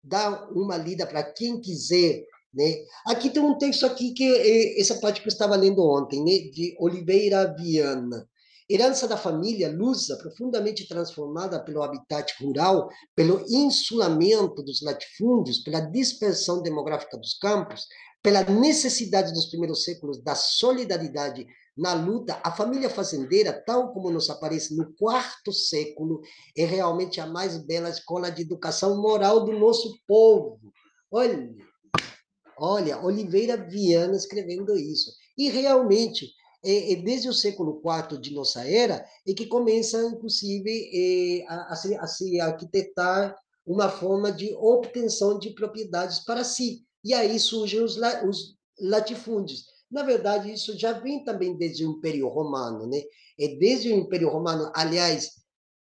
dar uma lida para quem quiser, né? Aqui tem um texto aqui que essa parte que eu estava lendo ontem, né? De Oliveira Viana. Herança da família lusa, profundamente transformada pelo habitat rural, pelo insulamento dos latifúndios, pela dispersão demográfica dos campos, pela necessidade dos primeiros séculos da solidariedade na luta, a família fazendeira, tal como nos aparece no quarto século, é realmente a mais bela escola de educação moral do nosso povo. Olha, olha, Oliveira Viana escrevendo isso. E realmente, desde o século IV de nossa era, é que começa, inclusive, a se arquitetar uma forma de obtenção de propriedades para si. E aí surgem os latifúndios. Na verdade, isso já vem também desde o Império Romano, né? Desde o Império Romano, aliás,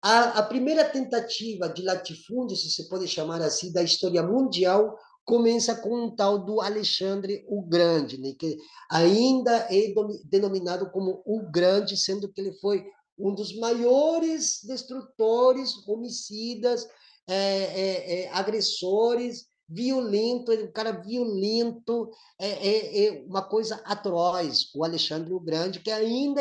a primeira tentativa de latifúndio, se se pode chamar assim, da história mundial, começa com um tal do Alexandre o Grande, né, que ainda é denominado como o Grande, sendo que ele foi um dos maiores destrutores, homicidas, agressores, violento, um cara violento, é uma coisa atroz, o Alexandre o Grande, que ainda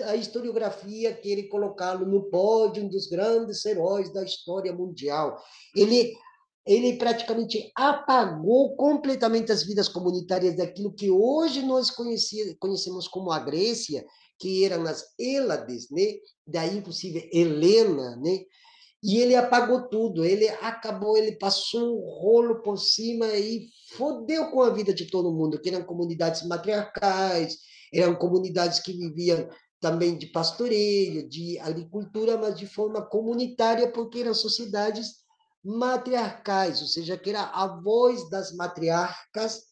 a historiografia quer colocá-lo no pódio dos grandes heróis da história mundial. Ele praticamente apagou completamente as vidas comunitárias daquilo que hoje nós conhecemos como a Grécia, que eram as Hélades, né? Daí, inclusive, Helena, né? E ele apagou tudo, ele acabou, ele passou um rolo por cima e fodeu com a vida de todo mundo, que eram comunidades matriarcais, eram comunidades que viviam também de pastoreio, de agricultura, mas de forma comunitária, porque eram sociedades matriarcais, ou seja, que era a voz das matriarcas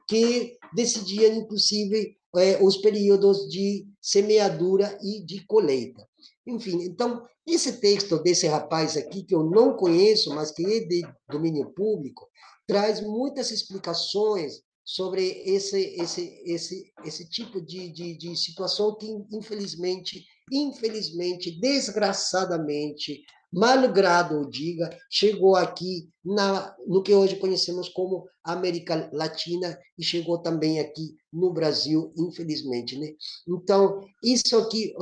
que decidiam, inclusive, os períodos de semeadura e de colheita. Enfim, então, esse texto desse rapaz aqui, que eu não conheço, mas que é de domínio público, traz muitas explicações sobre esse tipo de situação que, infelizmente, desgraçadamente, malgrado eu diga, chegou aqui no que hoje conhecemos como América Latina e chegou também aqui no Brasil, infelizmente. Né? Então, isso aqui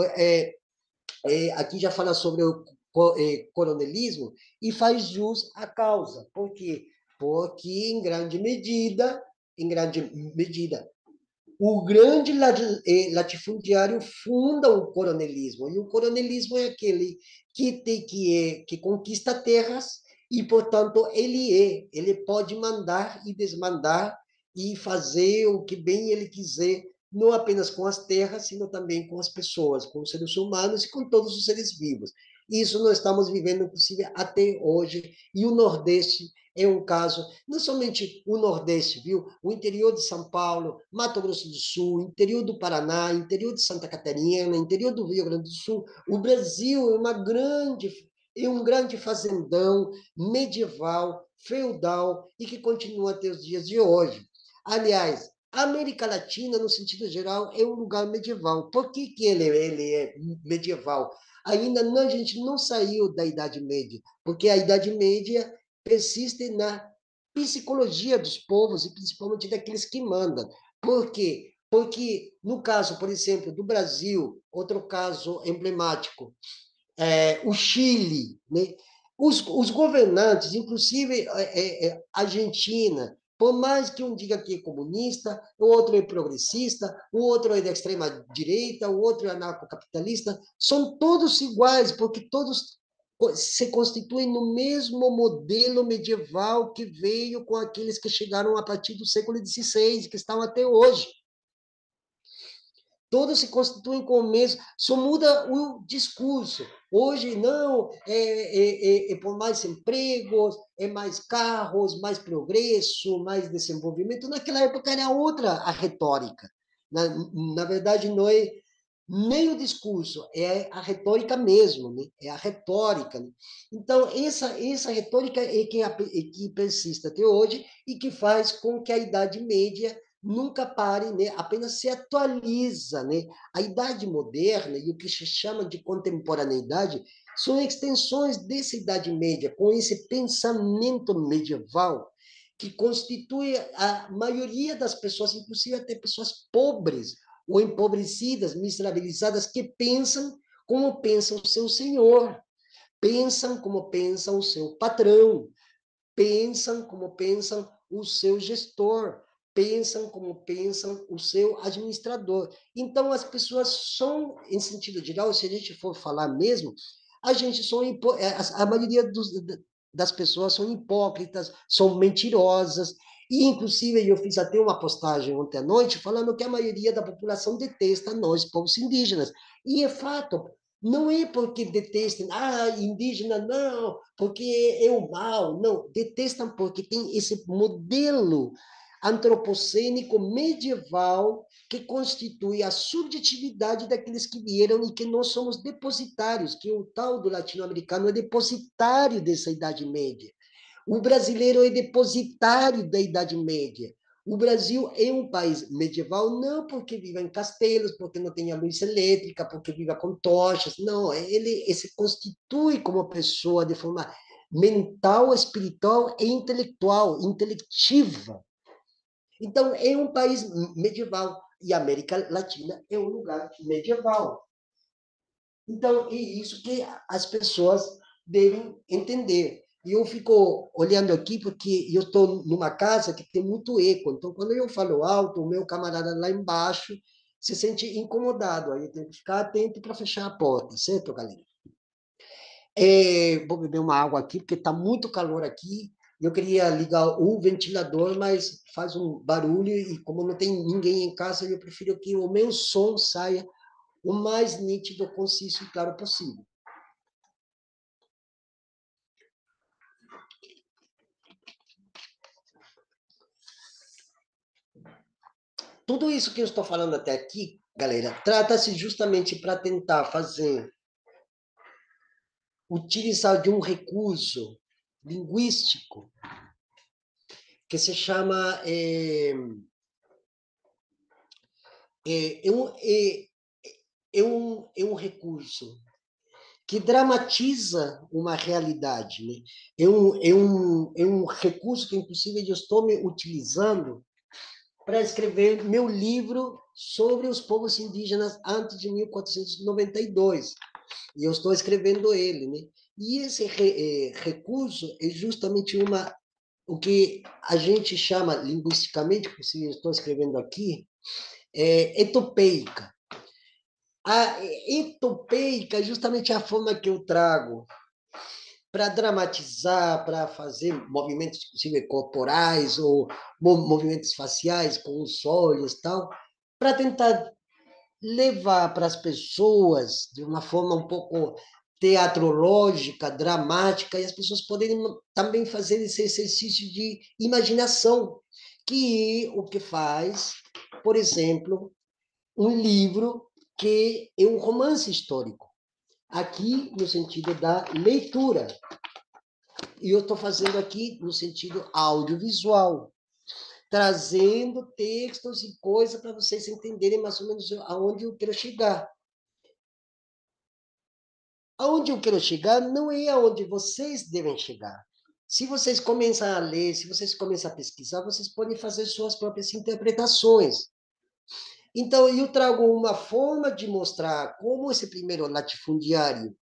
aqui já fala sobre o coronelismo e faz jus à causa. Por quê? Porque, em grande medida, o grande latifundiário funda o coronelismo, e o coronelismo é aquele que conquista terras e, portanto, ele pode mandar e desmandar e fazer o que bem ele quiser, não apenas com as terras, sino também com as pessoas, com os seres humanos e com todos os seres vivos. Isso nós estamos vivendo, inclusive, até hoje, e o Nordeste é um caso, não somente o Nordeste, viu? O interior de São Paulo, Mato Grosso do Sul, interior do Paraná, interior de Santa Catarina, interior do Rio Grande do Sul. O Brasil é um grande fazendão medieval, feudal, e que continua até os dias de hoje. Aliás, a América Latina, no sentido geral, é um lugar medieval. Por que, que ele é medieval? Ainda não, a gente não saiu da Idade Média, porque a Idade Média persiste na psicologia dos povos e principalmente daqueles que mandam. Por quê? Porque, no caso, por exemplo, do Brasil, outro caso emblemático, o Chile, né? Os governantes, inclusive Argentina, por mais que um diga que é comunista, o outro é progressista, o outro é da extrema direita, o outro é anarcocapitalista, são todos iguais, porque todos se constituem no mesmo modelo medieval que veio com aqueles que chegaram a partir do século XVI, que estão até hoje. Todos se constituem com o mesmo, só muda o discurso. Hoje, não, por mais empregos, é mais carros, mais progresso, mais desenvolvimento. Naquela época era outra a retórica. Na verdade, não é nem o discurso, é a retórica mesmo, né? É a retórica. Né? Então, essa retórica é que persiste até hoje e que faz com que a Idade Média nunca pare, né? Apenas se atualiza. Né? A Idade Moderna e o que se chama de contemporaneidade são extensões dessa Idade Média, com esse pensamento medieval que constitui a maioria das pessoas, inclusive até pessoas pobres, ou empobrecidas, miserabilizadas, que pensam como pensa o seu senhor, pensam como pensa o seu patrão, pensam como pensam o seu gestor, pensam como pensam o seu administrador. Então, as pessoas são, em sentido geral, se a gente for falar mesmo, a gente são, a maioria das pessoas são hipócritas, são mentirosas, e, inclusive, eu fiz até uma postagem ontem à noite falando que a maioria da população detesta nós, povos indígenas. E é fato, não é porque detestem, indígena não, porque é o mal. Não, detestam porque tem esse modelo antropocênico medieval que constitui a subjetividade daqueles que vieram e que nós somos depositários, que o tal do latino-americano é depositário dessa Idade Média. O brasileiro é depositário da Idade Média. O Brasil é um país medieval não porque viva em castelos, porque não tenha luz elétrica, porque viva com tochas. Não, ele se constitui como pessoa de forma mental, espiritual e intelectual, intelectiva. Então, é um país medieval. E a América Latina é um lugar medieval. Então, é isso que as pessoas devem entender. E eu fico olhando aqui porque eu estou numa casa que tem muito eco. Então, quando eu falo alto, o meu camarada lá embaixo se sente incomodado. Aí eu tenho que ficar atento para fechar a porta, certo, galera? Vou beber uma água aqui, porque está muito calor aqui. Eu queria ligar o ventilador, mas faz um barulho e como não tem ninguém em casa, eu prefiro que o meu som saia o mais nítido, conciso e claro possível. Tudo isso que eu estou falando até aqui, galera, trata-se justamente para tentar utilizar de um recurso linguístico que se chama é um recurso que dramatiza uma realidade, né? É um recurso que, inclusive, eu estou me utilizando para escrever meu livro sobre os povos indígenas antes de 1492. E eu estou escrevendo ele, né? E esse recurso é justamente o que a gente chama linguisticamente, inclusive eu estou escrevendo aqui, etopeica. A etopeica é justamente a forma que eu trago para dramatizar, para fazer movimentos, inclusive corporais, ou movimentos faciais com os olhos e tal, para tentar levar para as pessoas, de uma forma um pouco teatrológica, dramática, e as pessoas poderem também fazer esse exercício de imaginação, que é o que faz, por exemplo, um livro que é um romance histórico, aqui no sentido da leitura, e eu estou fazendo aqui no sentido audiovisual, trazendo textos e coisas para vocês entenderem mais ou menos aonde eu quero chegar. Aonde eu quero chegar não é aonde vocês devem chegar. Se vocês começam a ler, se vocês começam a pesquisar, vocês podem fazer suas próprias interpretações. Então, eu trago uma forma de mostrar como esse primeiro latifundiário,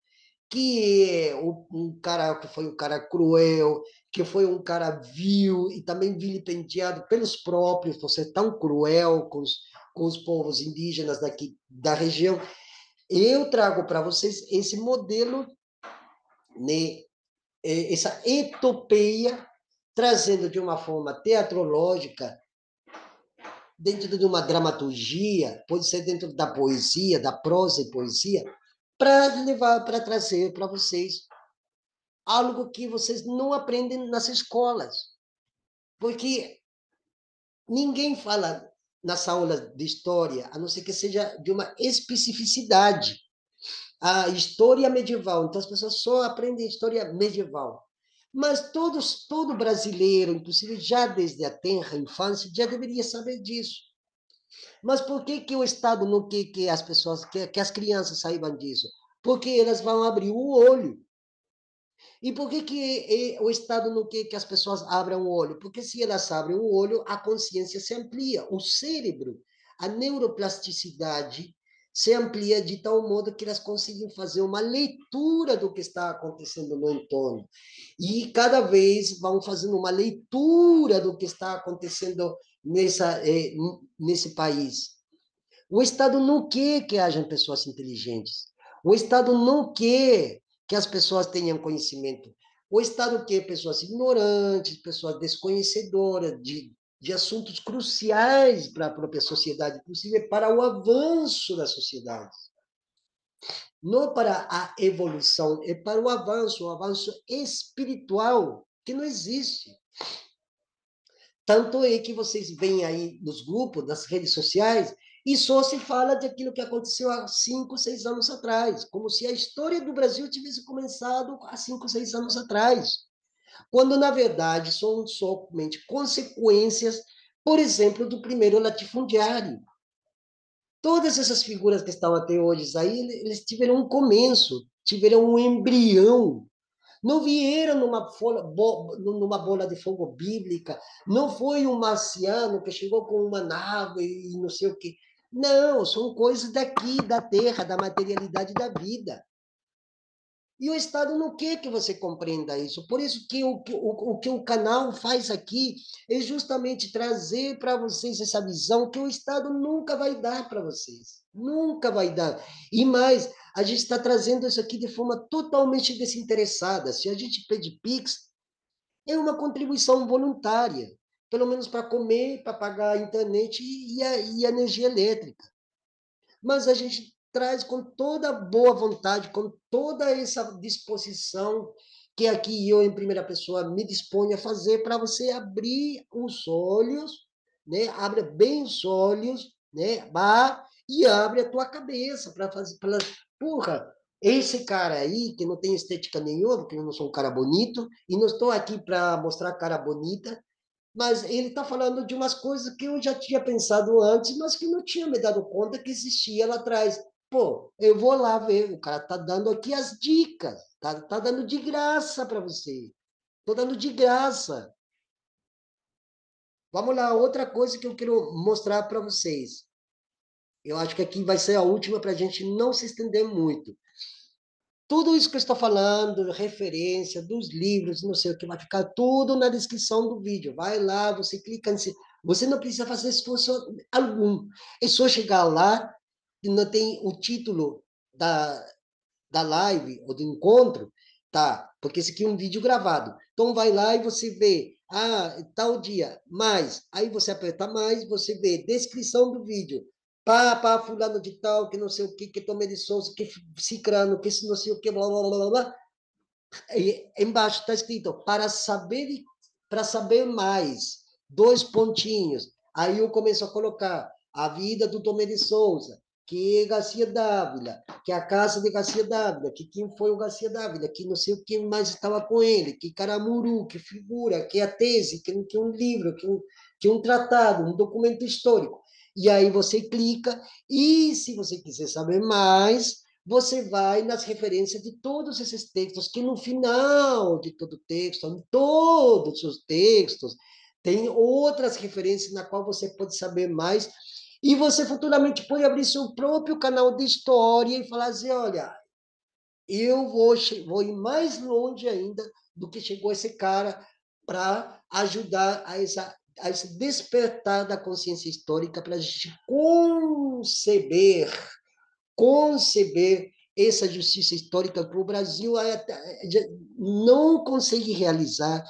que é um cara que foi um cara cruel, que foi um cara vil e também vilipendiado pelos próprios, por ser tão cruel com os povos indígenas daqui da região. Eu trago para vocês esse modelo, né, essa etopeia, trazendo de uma forma teatrológica, dentro de uma dramaturgia, pode ser dentro da poesia, da prosa e poesia, para levar, para trazer para vocês algo que vocês não aprendem nas escolas. Porque ninguém fala nas aulas de história, a não ser que seja de uma especificidade. A história medieval, então as pessoas só aprendem história medieval. Mas todo brasileiro, inclusive já desde a tenra infância, já deveria saber disso. Mas por que que o Estado não quer que as pessoas, que as crianças saibam disso? Porque elas vão abrir o olho. E por que que o Estado não quer que as pessoas abram o olho? Porque se elas abrem o olho, a consciência se amplia, o cérebro, a neuroplasticidade se amplia de tal modo que elas conseguem fazer uma leitura do que está acontecendo no entorno. E cada vez vão fazendo uma leitura do que está acontecendo nesse país. O Estado não quer que hajam pessoas inteligentes. O Estado não quer que as pessoas tenham conhecimento. O Estado quer pessoas ignorantes, pessoas desconhecedoras de assuntos cruciais para a própria sociedade, inclusive para o avanço da sociedade. Não para a evolução, é para o avanço espiritual, que não existe. Tanto é que vocês veem aí nos grupos, nas redes sociais, e só se fala daquilo que aconteceu há 5, 6 anos atrás, como se a história do Brasil tivesse começado há 5, 6 anos atrás, quando, na verdade, são somente consequências, por exemplo, do primeiro latifundiário. Todas essas figuras que estão até hoje aí, eles tiveram um começo, tiveram um embrião, não vieram numa bola de fogo bíblica, não foi um marciano que chegou com uma nave e não sei o quê. Não, são coisas daqui, da terra, da materialidade da vida. E o Estado não quer que você compreenda isso. Por isso que o que o canal faz aqui é justamente trazer para vocês essa visão que o Estado nunca vai dar para vocês. Nunca vai dar. E mais, a gente está trazendo isso aqui de forma totalmente desinteressada. Se a gente pede Pix, é uma contribuição voluntária. Pelo menos para comer, para pagar a internet e a energia elétrica. Mas a gente traz com toda boa vontade, com toda essa disposição que aqui eu, em primeira pessoa, me disponho a fazer para você abrir os olhos, né? Abre bem os olhos, né? E abre a tua cabeça para fazer. Porra, esse cara aí, que não tem estética nenhuma, porque eu não sou um cara bonito, e não estou aqui para mostrar cara bonita, mas ele está falando de umas coisas que eu já tinha pensado antes, mas que não tinha me dado conta que existia lá atrás. Pô, eu vou lá ver, o cara está dando aqui as dicas, tá dando de graça para você. Estou dando de graça. Vamos lá, outra coisa que eu quero mostrar para vocês. Eu acho que aqui vai ser a última para a gente não se estender muito. Tudo isso que eu estou falando, referência dos livros, não sei o que, vai ficar tudo na descrição do vídeo. Vai lá, você clica nesse. Você não precisa fazer esforço algum. É só chegar lá, não tem o título da live ou do encontro, tá? Porque esse aqui é um vídeo gravado. Então vai lá e você vê, tal dia, mais. Aí você aperta mais, você vê descrição do vídeo. pá, fulano de tal, que não sei o que Tomé de Souza, que cicrano, que não sei o que, blá, blá, blá, blá, blá. E embaixo está escrito, para saber mais, dois pontinhos. Aí eu começo a colocar a vida do Tomé de Souza, que é Garcia Dávila, que é a casa de Garcia Dávila, que quem foi o Garcia Dávila, que não sei o que mais estava com ele, que Caramuru, que figura, que a tese, que um livro, que um tratado, um documento histórico. E aí você clica, e se você quiser saber mais, você vai nas referências de todos esses textos, que no final de todo texto, em todos os textos, tem outras referências na qual você pode saber mais, e você futuramente pode abrir seu próprio canal de história e falar assim, olha, eu vou ir mais longe ainda do que chegou esse cara para ajudar a esse despertar da consciência histórica, para a gente conceber essa justiça histórica que o Brasil não consegue realizar,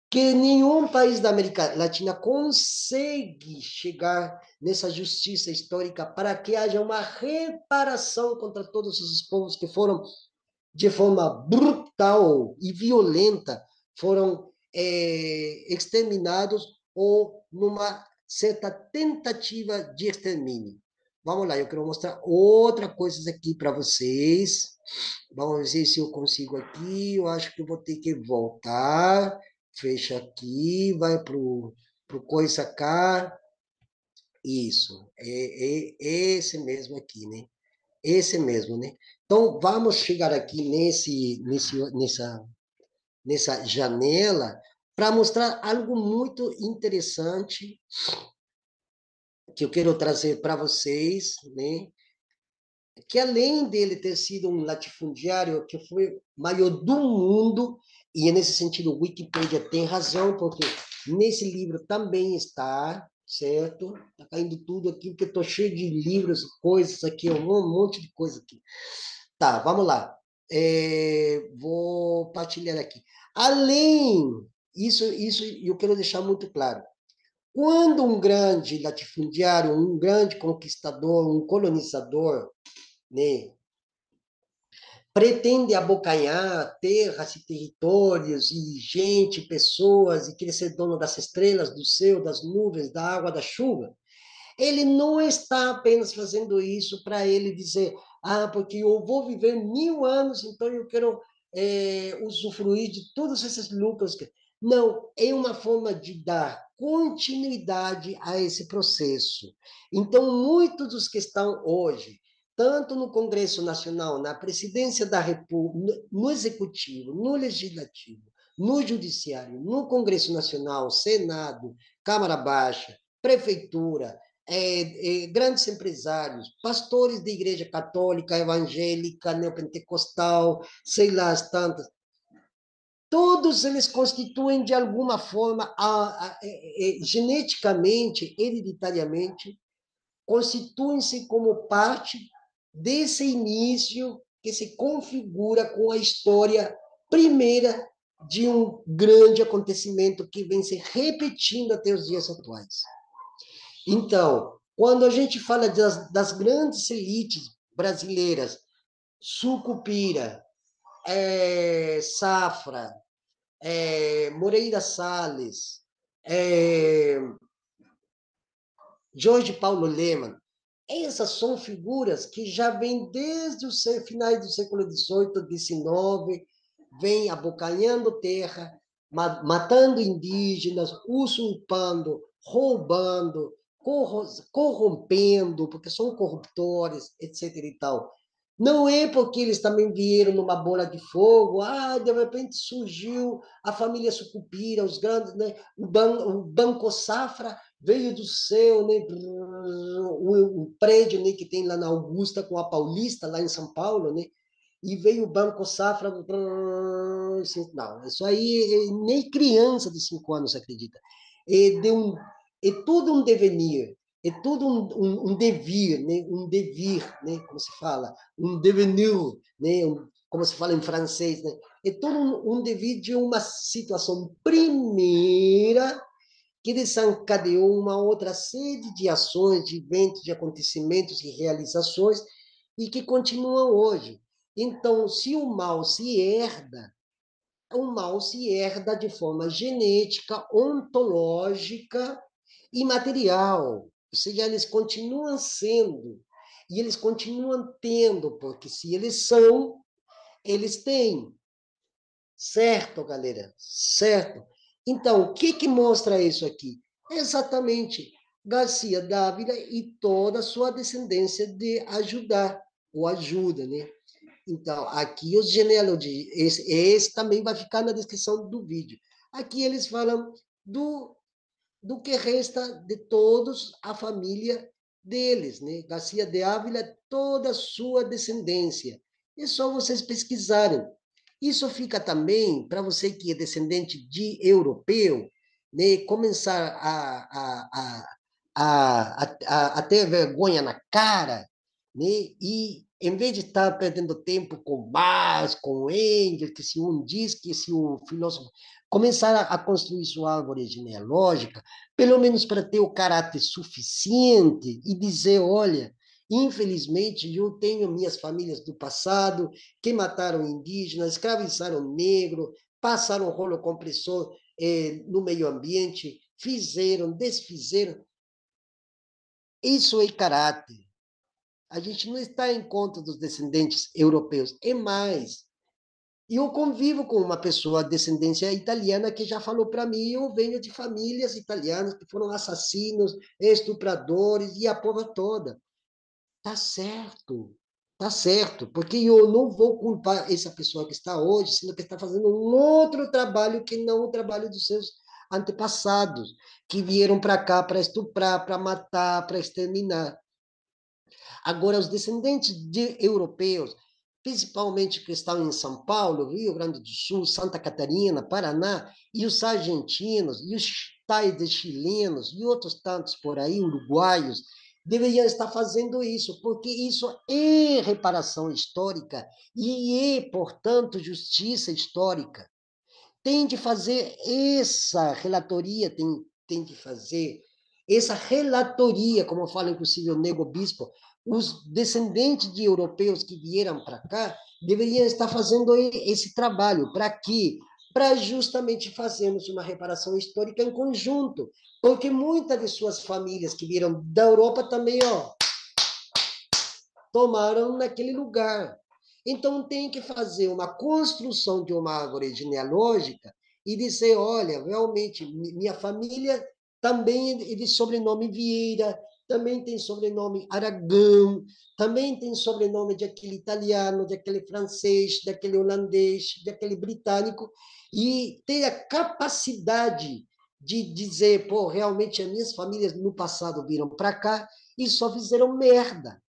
que nenhum país da América Latina consegue chegar nessa justiça histórica para que haja uma reparação contra todos esses povos que foram, de forma brutal e violenta, foram exterminados ou numa certa tentativa de extermínio. Vamos lá, eu quero mostrar outra coisa aqui para vocês. Vamos ver se eu consigo aqui. Eu acho que eu vou ter que voltar. Fecha aqui, vai pro coisa cá. Isso, é esse mesmo aqui, né? Esse mesmo, né? Então, vamos chegar aqui nessa janela para mostrar algo muito interessante que eu quero trazer para vocês, né? Que além dele ter sido um latifundiário que foi o maior do mundo, e nesse sentido o Wikipedia tem razão, porque nesse livro também está, certo? Está caindo tudo aqui, porque estou cheio de livros, coisas aqui, um monte de coisa aqui. Tá, vamos lá. Vou partilhar aqui. Além, isso eu quero deixar muito claro. Quando um grande latifundiário, um grande conquistador, um colonizador, né, pretende abocanhar terras e territórios e gente, pessoas, e querer ser dono das estrelas, do céu, das nuvens, da água, da chuva, ele não está apenas fazendo isso para ele dizer, porque eu vou viver 1000 anos, então eu quero usufruir de todos esses lucros. Não, é uma forma de dar continuidade a esse processo. Então, muitos dos que estão hoje, tanto no Congresso Nacional, na Presidência da República, no Executivo, no Legislativo, no Judiciário, no Congresso Nacional, Senado, Câmara Baixa, Prefeitura, grandes empresários, pastores de igreja católica, evangélica, neopentecostal, sei lá, as tantas, todos eles constituem, de alguma forma, geneticamente, hereditariamente, constituem-se como parte desse início que se configura com a história primeira de um grande acontecimento que vem se repetindo até os dias atuais. Então, quando a gente fala das grandes elites brasileiras, Sucupira, Safra, Moreira Salles, Jorge Paulo Lemann, essas são figuras que já vêm desde os finais do século XVIII, XIX, vêm abocanhando terra, matando indígenas, usurpando, roubando, corrompendo, porque são corruptores, etc. e tal. Não é porque eles também vieram numa bola de fogo, de repente surgiu a família Sucupira, os grandes, né? O Banco Safra veio do céu, né? O prédio, né, que tem lá na Augusta com a Paulista, lá em São Paulo, né? E veio o Banco Safra. Não, isso aí nem criança de 5 anos acredita. É tudo um devenir, é tudo um devir, né? Um devir, né? Como se fala, um devenir, né? Como se fala em francês, né? É todo um devir de uma situação primeira que desencadeou uma outra série de ações, de eventos, de acontecimentos e realizações, e que continuam hoje. Então, se o mal se herda de forma genética, ontológica e material. Ou seja, eles continuam sendo, e eles continuam tendo, porque se eles são, eles têm. Certo, galera? Certo. Então, o que mostra isso aqui? Exatamente Garcia Dávila e toda a sua descendência de ajudar, ou ajuda, né? Então, aqui os genealogias, esse também vai ficar na descrição do vídeo. Aqui eles falam do que resta de todos a família deles, né? Garcia de Ávila, toda a sua descendência. É só vocês pesquisarem. Isso fica também, para você que é descendente de europeu, né, começar a ter vergonha na cara, né, e em vez de estar perdendo tempo com Marx, com Engels, que se um diz, que se um filósofo, começar a construir sua árvore genealógica, pelo menos para ter o caráter suficiente e dizer, olha, infelizmente eu tenho minhas famílias do passado que mataram indígenas, escravizaram negro, passaram rolo compressor no meio ambiente, fizeram, desfizeram. Isso é caráter. A gente não está em conta dos descendentes europeus. É mais, eu convivo com uma pessoa de descendência italiana que já falou para mim, eu venho de famílias italianas que foram assassinos, estupradores e a porra toda. Tá certo, porque eu não vou culpar essa pessoa que está hoje, sendo que está fazendo um outro trabalho que não o trabalho dos seus antepassados, que vieram para cá para estuprar, para matar, para exterminar. Agora, os descendentes de europeus, principalmente que estão em São Paulo, Rio Grande do Sul, Santa Catarina, Paraná, e os argentinos, e os tais de chilenos, e outros tantos por aí, uruguaios, deveriam estar fazendo isso, porque isso é reparação histórica e é, portanto, justiça histórica. Tem de fazer essa relatoria, tem de fazer essa relatoria, como fala inclusive o Nego Bispo, os descendentes de europeus que vieram para cá deveriam estar fazendo esse trabalho. Para quê? Para justamente fazermos uma reparação histórica em conjunto, porque muitas de suas famílias que vieram da Europa também, ó, tomaram naquele lugar. Então, tem que fazer uma construção de uma árvore genealógica e dizer, olha, realmente, minha família também é de sobrenome Vieira, também tem sobrenome Aragão, também tem sobrenome de aquele italiano, de aquele francês, daquele holandês, daquele britânico, e ter a capacidade de dizer, pô, realmente as minhas famílias no passado viram para cá e só fizeram merda.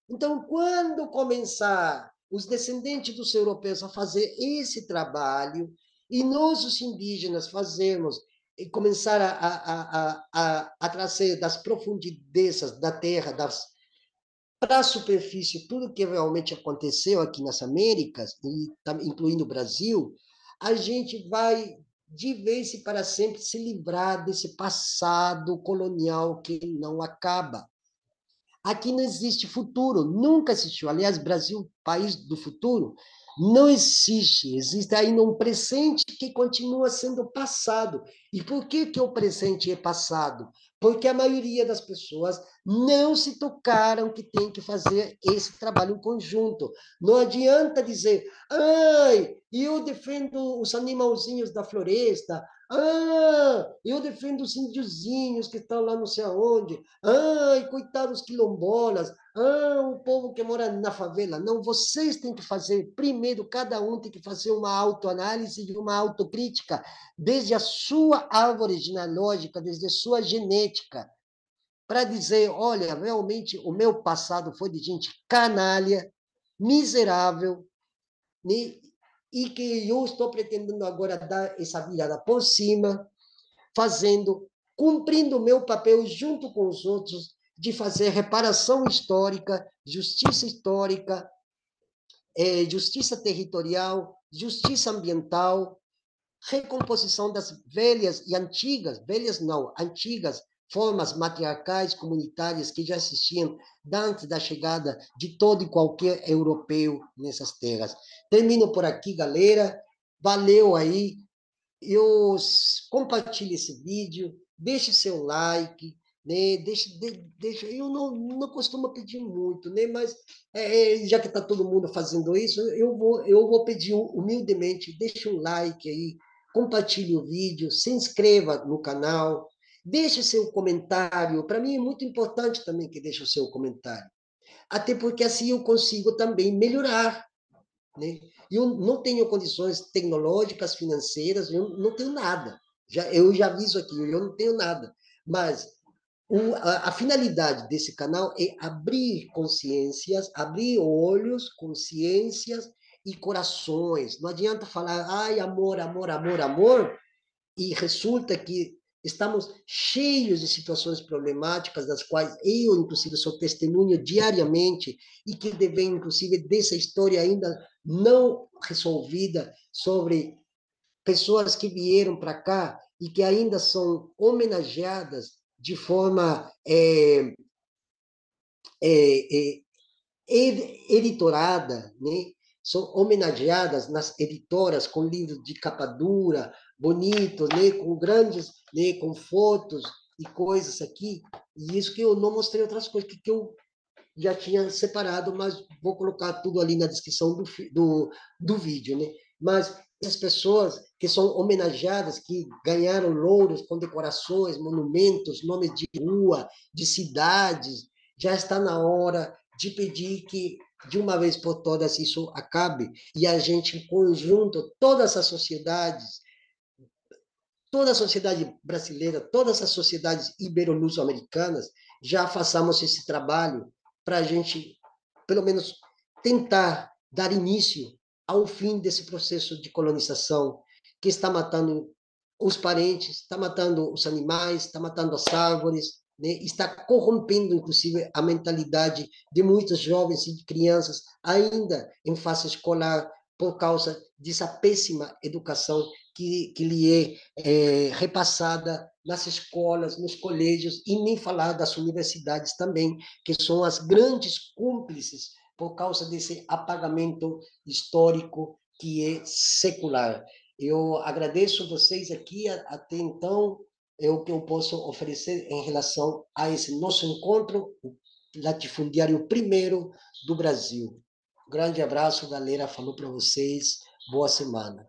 Então, quando começar os descendentes dos europeus a fazer esse trabalho, e nós, os indígenas, fazermos e começar a trazer das profundezas da terra, para a superfície, tudo que realmente aconteceu aqui nas Américas, incluindo o Brasil, a gente vai, de vez e para sempre, se livrar desse passado colonial que não acaba. Aqui não existe futuro, nunca existiu. Aliás, Brasil, país do futuro, não existe. Existe ainda um presente que continua sendo passado. E por que o presente é passado? Porque a maioria das pessoas não se tocaram que tem que fazer esse trabalho em conjunto. Não adianta dizer, ai, eu defendo os animalzinhos da floresta, eu defendo os índiozinhos que estão lá não sei aonde, ai, coitados quilombolas, o povo que mora na favela. Não, vocês têm que fazer, primeiro, cada um tem que fazer uma autoanálise e uma autocrítica, desde a sua árvore genealógica, desde a sua genética, para dizer, olha, realmente o meu passado foi de gente canalha, miserável, né? E que eu estou pretendendo agora dar essa virada por cima, fazendo, cumprindo o meu papel junto com os outros, de fazer reparação histórica, justiça territorial, justiça ambiental, recomposição das velhas e antigas, velhas não, antigas formas matriarcais comunitárias que já existiam antes da chegada de todo e qualquer europeu nessas terras. Termino por aqui, galera. Valeu aí. Eu compartilhe esse vídeo, deixe seu like, né? Eu não costumo pedir muito, né? Mas já que está todo mundo fazendo isso, eu vou pedir humildemente, deixe um like aí, compartilhe o vídeo, se inscreva no canal, deixe seu comentário. Para mim é muito importante também que deixe o seu comentário, até porque assim eu consigo também melhorar, né? Eu não tenho condições tecnológicas, financeiras, eu não tenho nada. Eu já aviso aqui, eu não tenho nada. Mas a finalidade desse canal é abrir consciências, abrir olhos, consciências e corações. Não adianta falar, ai, amor, amor, amor, amor, e resulta que estamos cheios de situações problemáticas, das quais eu, inclusive, sou testemunha diariamente, e que devem, inclusive, dessa história ainda não resolvida, sobre pessoas que vieram para cá e que ainda são homenageadas de forma é, editorada, né? São homenageadas nas editoras com livros de capa dura, bonitos, né? Com grandes, né? Com fotos e coisas aqui. E isso que eu não mostrei outras coisas que eu já tinha separado, mas vou colocar tudo ali na descrição do vídeo, né? Mas as pessoas que são homenageadas, que ganharam louros, condecorações, monumentos, nomes de rua, de cidades, já está na hora de pedir que, de uma vez por todas, isso acabe e a gente, em conjunto, toda a sociedade brasileira, todas as sociedades ibero-luso-americanas, já façamos esse trabalho para a gente, pelo menos, tentar dar início ao fim desse processo de colonização que está matando os parentes, está matando os animais, está matando as árvores, né? Está corrompendo, inclusive, a mentalidade de muitos jovens e crianças ainda em fase escolar por causa dessa péssima educação que lhe repassada nas escolas, nos colégios, e nem falar das universidades também, que são as grandes cúmplices por causa desse apagamento histórico que é secular. Eu agradeço vocês aqui, até então, é o que eu posso oferecer em relação a esse nosso encontro latifundiário primeiro do Brasil. Um grande abraço, galera, falou para vocês, boa semana.